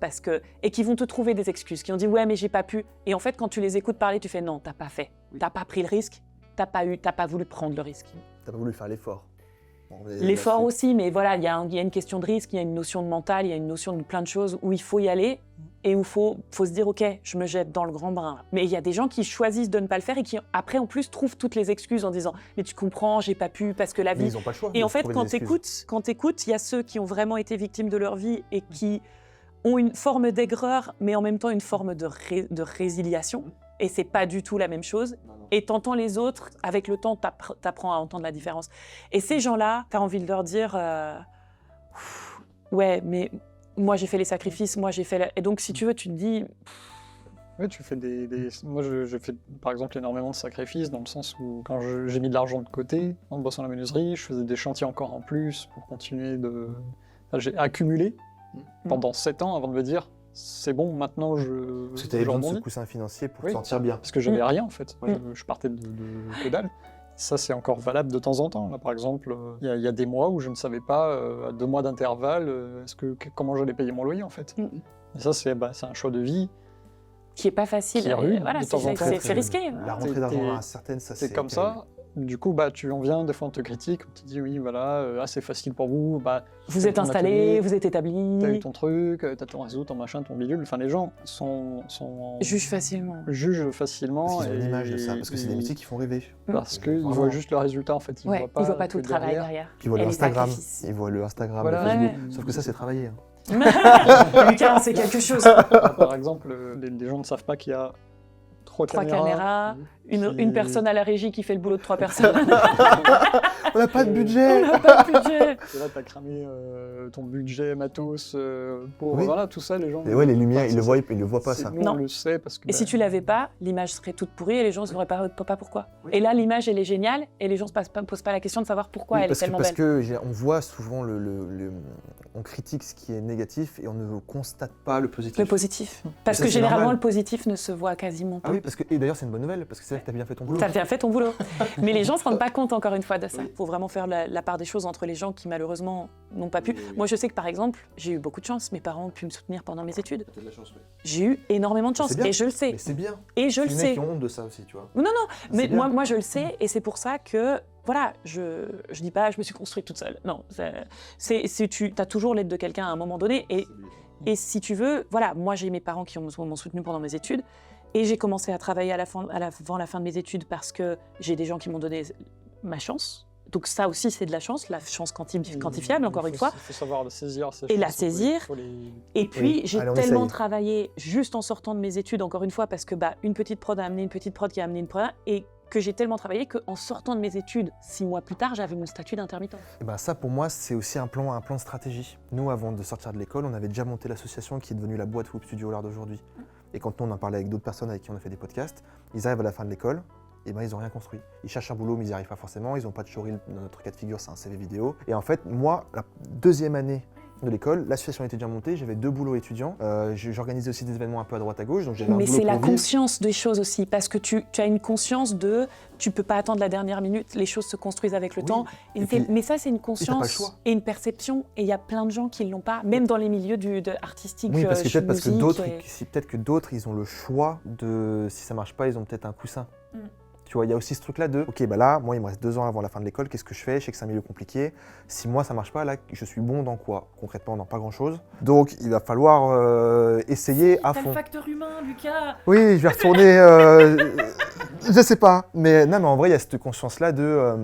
et qui vont te trouver des excuses, qui ont dit « ouais, mais j'ai pas pu ». Et en fait, quand tu les écoutes parler, tu fais « non, t'as pas fait, t'as pas pris le risque, t'as pas voulu prendre le risque ». T'as pas voulu faire l'effort. L'effort aussi, mais voilà, il y a une question de risque, il y a une notion de mental, il y a une notion de plein de choses où il faut y aller et où il faut se dire « Ok, je me jette dans le grand bain. » Mais il y a des gens qui choisissent de ne pas le faire et qui, après, en plus, trouvent toutes les excuses en disant « Mais tu comprends, j'ai pas pu parce que la vie… » Mais ils n'ont pas le choix. Et de en fait, trouver quand des excuses. t'écoutes, il y a ceux qui ont vraiment été victimes de leur vie et qui ont une forme d'aigreur, mais en même temps une forme de résiliation. Et c'est pas du tout la même chose. Et t'entends les autres, avec le temps, t'apprends à entendre la différence. Et ces gens-là, t'as envie de leur dire ouais, mais moi j'ai fait les sacrifices, moi j'ai fait… Et donc si tu veux, tu te dis… Oui, tu fais Moi, je fais par exemple énormément de sacrifices dans le sens où quand j'ai mis de l'argent de côté en bossant à la menuiserie, je faisais des chantiers encore en plus pour continuer de… Enfin, j'ai accumulé pendant 7 ans avant de me dire c'est bon, maintenant je… Parce que tu avais besoin de ce rebondis. coussin financier pour Oui. te sentir bien. Parce que j'avais rien en fait. Mm. Je partais de que dalle. Ça, c'est encore valable de temps en temps. Là, par exemple, il y a des mois où je ne savais pas, à 2 mois d'intervalle, comment j'allais payer mon loyer en fait. Mm. Et ça, c'est un choix de vie. qui est pas facile. Qui est rude, Voilà, de temps en temps. c'est risqué. La rentrée d'argent incertaine, ça C'est comme terrible. ça. Du coup, tu en viens, des fois on te critique, on te dit oui, voilà, c'est facile pour vous. Vous t'as êtes ton installé, atelier, vous êtes établi. T'as eu ton truc, t'as ton réseau, ton machin, ton bidule. Enfin, les gens Juge facilement. jugent facilement. Parce qu'ils ont et- l'image de ça, parce que c'est des métiers qui font rêver. Parce qu'ils Vraiment. voient juste le résultat en fait. Ils Ouais, ils voient pas tout que le travail derrière. derrière. Ils voient Et le les Instagram, sacrifices. ils voient le Instagram, Voilà. le Facebook. Ouais. Sauf que ça, c'est travaillé. hein. Lucas, c'est quelque chose. Par exemple, les gens ne savent pas qu'il y a 3 3 caméras. caméras, qui- une personne à la régie qui fait le boulot de 3 personnes. On n'a pas de budget. On n'a pas de budget. Et là, t'as cramé ton budget matos pour Oui. voilà tout ça, les gens. Et ouais, les lumières, Enfin, ils le c'est- voient, ils le voient pas ça. Nous, Non. on le sait parce que. Et si tu l'avais pas, l'image serait toute pourrie et les gens ne sauraient pas pourquoi. Oui. Et là, l'image, elle est géniale et les gens ne posent pas la question de savoir pourquoi Oui, elle est parce que, tellement parce belle. que on voit souvent on critique ce qui est négatif et on ne constate pas le positif. Le positif. Parce ça, que c'est généralement, normal. le positif ne se voit quasiment pas. Ah oui, parce que et d'ailleurs c'est une bonne nouvelle parce que c'est vrai que t'as bien fait ton boulot. T'as bien fait ton boulot. Mais les gens ne se rendent pas compte, encore une fois, de ça. Il faut vraiment faire la part des choses entre les gens qui, malheureusement, n'ont pas pu. Moi, je sais que, par exemple, j'ai eu beaucoup de chance. Mes parents ont pu me soutenir pendant mes études. T'as de la chance, oui. J'ai eu énormément de chance. C'est bien. Et je le sais. Mais c'est bien. Et je le Les mecs sais. qui ont honte de ça aussi, tu vois. Mais C'est bien. moi, je le sais. Et c'est pour ça que, voilà, je dis pas, je me suis construite toute seule. Non. Tu as toujours l'aide de quelqu'un à un moment donné. Et si tu veux, voilà, moi, j'ai mes parents qui m'ont soutenu pendant mes études. Et j'ai commencé à travailler avant la fin de mes études parce que j'ai des gens qui m'ont donné ma chance. Donc ça aussi, c'est de la chance quantifiable, encore une fois. Il faut savoir la saisir. ces Et la chances, saisir. faut les- Et puis, j'ai Allez, on tellement essaye. travaillé juste en sortant de mes études, encore une fois, parce que une petite prod a amené une petite prod qui a amené une prod, et que j'ai tellement travaillé qu'en sortant de mes études, 6 mois plus tard, j'avais mon statut d'intermittent. Et ben ça pour moi c'est aussi un plan de stratégie. Nous avant de sortir de l'école, on avait déjà monté l'association qui est devenue la boîte Web Studio l'heure d'aujourd'hui. Et quand nous, on en parlait avec d'autres personnes avec qui on a fait des podcasts, ils arrivent à la fin de l'école, et ben ils n'ont rien construit. Ils cherchent un boulot mais ils n'y arrivent pas forcément, ils n'ont pas de showreel, dans notre cas de figure c'est un CV vidéo. Et en fait moi, la deuxième année de l'école, l'association était déjà montée, j'avais 2 boulots étudiants, j'organisais aussi des événements un peu à droite à gauche, donc j'avais un Mais boulot c'est la pour vivre. conscience des choses aussi, parce que tu as une conscience de tu peux pas attendre la dernière minute, les choses se construisent avec le Oui. temps. Et puis- Mais ça, c'est une pas le conscience choix. et une perception, et il y a plein de gens qui l'ont pas, même dans les milieux artistiques. Oui, parce que peut-être que musique d'autres, et- peut-être que d'autres, ils ont le choix de, si ça marche pas, ils ont peut-être un coussin. Mm. Tu vois, il y a aussi ce truc-là de, ok, bah là, moi, il me reste 2 ans avant la fin de l'école, qu'est-ce que je fais? Je sais que c'est un milieu compliqué. Si moi, ça marche pas, là, je suis bon dans quoi? Concrètement, dans pas grand-chose. Donc, il va falloir essayer à T'as fond. le facteur humain, Lucas. Oui, je vais retourner. Je sais pas, mais non, mais en vrai, il y a cette conscience-là de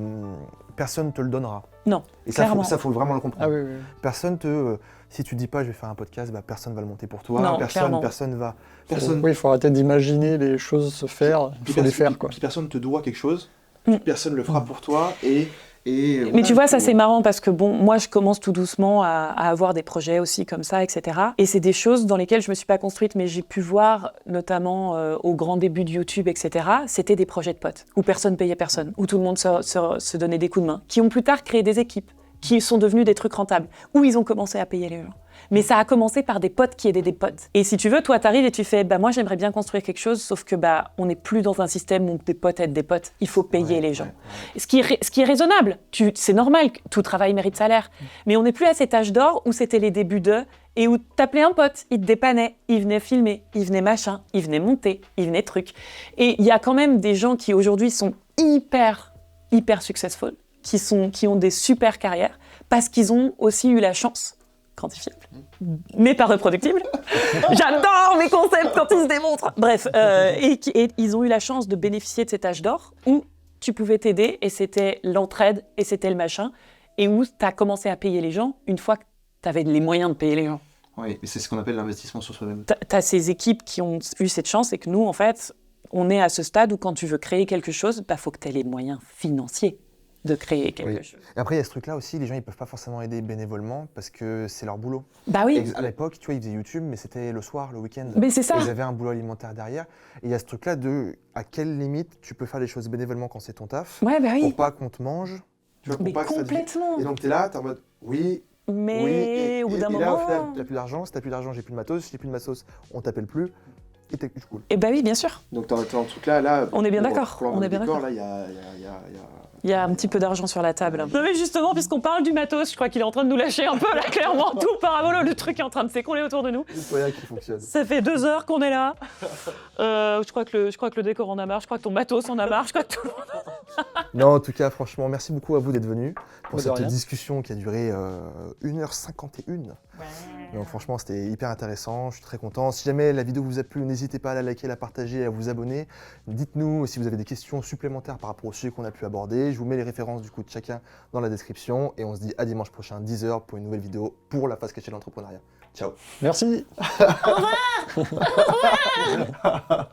personne ne te le donnera. Non, Et ça, clairement. faut vraiment le comprendre. Ah oui, oui. Personne te. Si tu dis pas, je vais faire un podcast, bah, personne va le monter pour toi. Non, personne va. Personne. Oui, il faut arrêter d'imaginer les choses se faire. Il faut les faire, quoi. Puis personne te doit quelque chose. Mm. Personne le fera pour toi et Mais tu vois, ça c'est marrant parce que bon, moi je commence tout doucement à avoir des projets aussi comme ça, etc. Et c'est des choses dans lesquelles je me suis pas construite, mais j'ai pu voir, notamment au grand début de YouTube, etc. C'était des projets de potes où personne payait personne, où tout le monde se donnait des coups de main, qui ont plus tard créé des équipes, qui sont devenus des trucs rentables, où ils ont commencé à payer les gens. Mais ça a commencé par des potes qui aidaient des potes. Et si tu veux, toi, t'arrives et tu fais, moi, j'aimerais bien construire quelque chose, sauf que, on n'est plus dans un système où des potes aident des potes. Il faut payer les gens. Ce qui est raisonnable. C'est normal, tout travail mérite salaire. Mais on n'est plus à cet âge d'or où c'était les débuts et où t'appelais un pote, il te dépannait, il venait filmer, il venait machin, il venait monter, il venait truc. Et il y a quand même des gens qui, aujourd'hui, sont hyper successful, qui ont des super carrières parce qu'ils ont aussi eu la chance, quantifiable, mais pas reproductible. J'adore mes concepts quand ils se démontrent. Bref, et ils ont eu la chance de bénéficier de cet âge d'or où tu pouvais t'aider et c'était l'entraide et c'était le machin et où tu as commencé à payer les gens une fois que tu avais les moyens de payer les gens. Oui, et c'est ce qu'on appelle l'investissement sur soi-même. Tu as ces équipes qui ont eu cette chance et que nous, en fait, on est à ce stade où quand tu veux créer quelque chose, faut que tu aies les moyens financiers de créer quelque chose. Et après, il y a ce truc-là aussi, les gens ils peuvent pas forcément aider bénévolement parce que c'est leur boulot. Bah oui. À l'époque, tu vois, ils faisaient YouTube, mais c'était le soir, le week-end. Mais c'est ça. Et ils avaient un boulot alimentaire derrière. Et il y a ce truc-là de à quelle limite tu peux faire les choses bénévolement quand c'est ton taf, Ouais, bah oui. pour pas qu'on te mange. Tu vois, pour Mais pas que ça complètement. Et donc, tu es là, tu es en mode oui. Mais Oui, au bout d'un et là, au final, moment. t'as plus d'argent, si t'as plus d'argent, j'ai plus de matos, si j'ai plus de matos, on t'appelle plus, et t'es plus cool. Et bah oui, bien sûr. Donc t'as un truc là, On est bien pour- d'accord, pour on est bien décor, d'accord. là, il y a Il y a un petit peu d'argent sur la table. Non mais justement, puisqu'on parle du matos, je crois qu'il est en train de nous lâcher un peu là, clairement, tout parabolo, le truc est en train de s'écrouler autour de nous. C'est rien qui fonctionne. Ça fait 2 heures qu'on est là. Je crois que le décor en a marre, je crois que ton matos en a marre, je crois que tout le monde... Non, en tout cas, franchement, merci beaucoup à vous d'être venus pour De cette rien. discussion qui a duré 1h51. Donc franchement, c'était hyper intéressant, je suis très content. Si jamais la vidéo vous a plu, n'hésitez pas à la liker, à la partager, à vous abonner. Dites-nous si vous avez des questions supplémentaires par rapport au sujet qu'on a pu aborder. Je vous mets les références du coup de chacun dans la description. Et on se dit à dimanche prochain, 10h, pour une nouvelle vidéo pour la face cachée de l'entrepreneuriat. Ciao. Merci. Au revoir.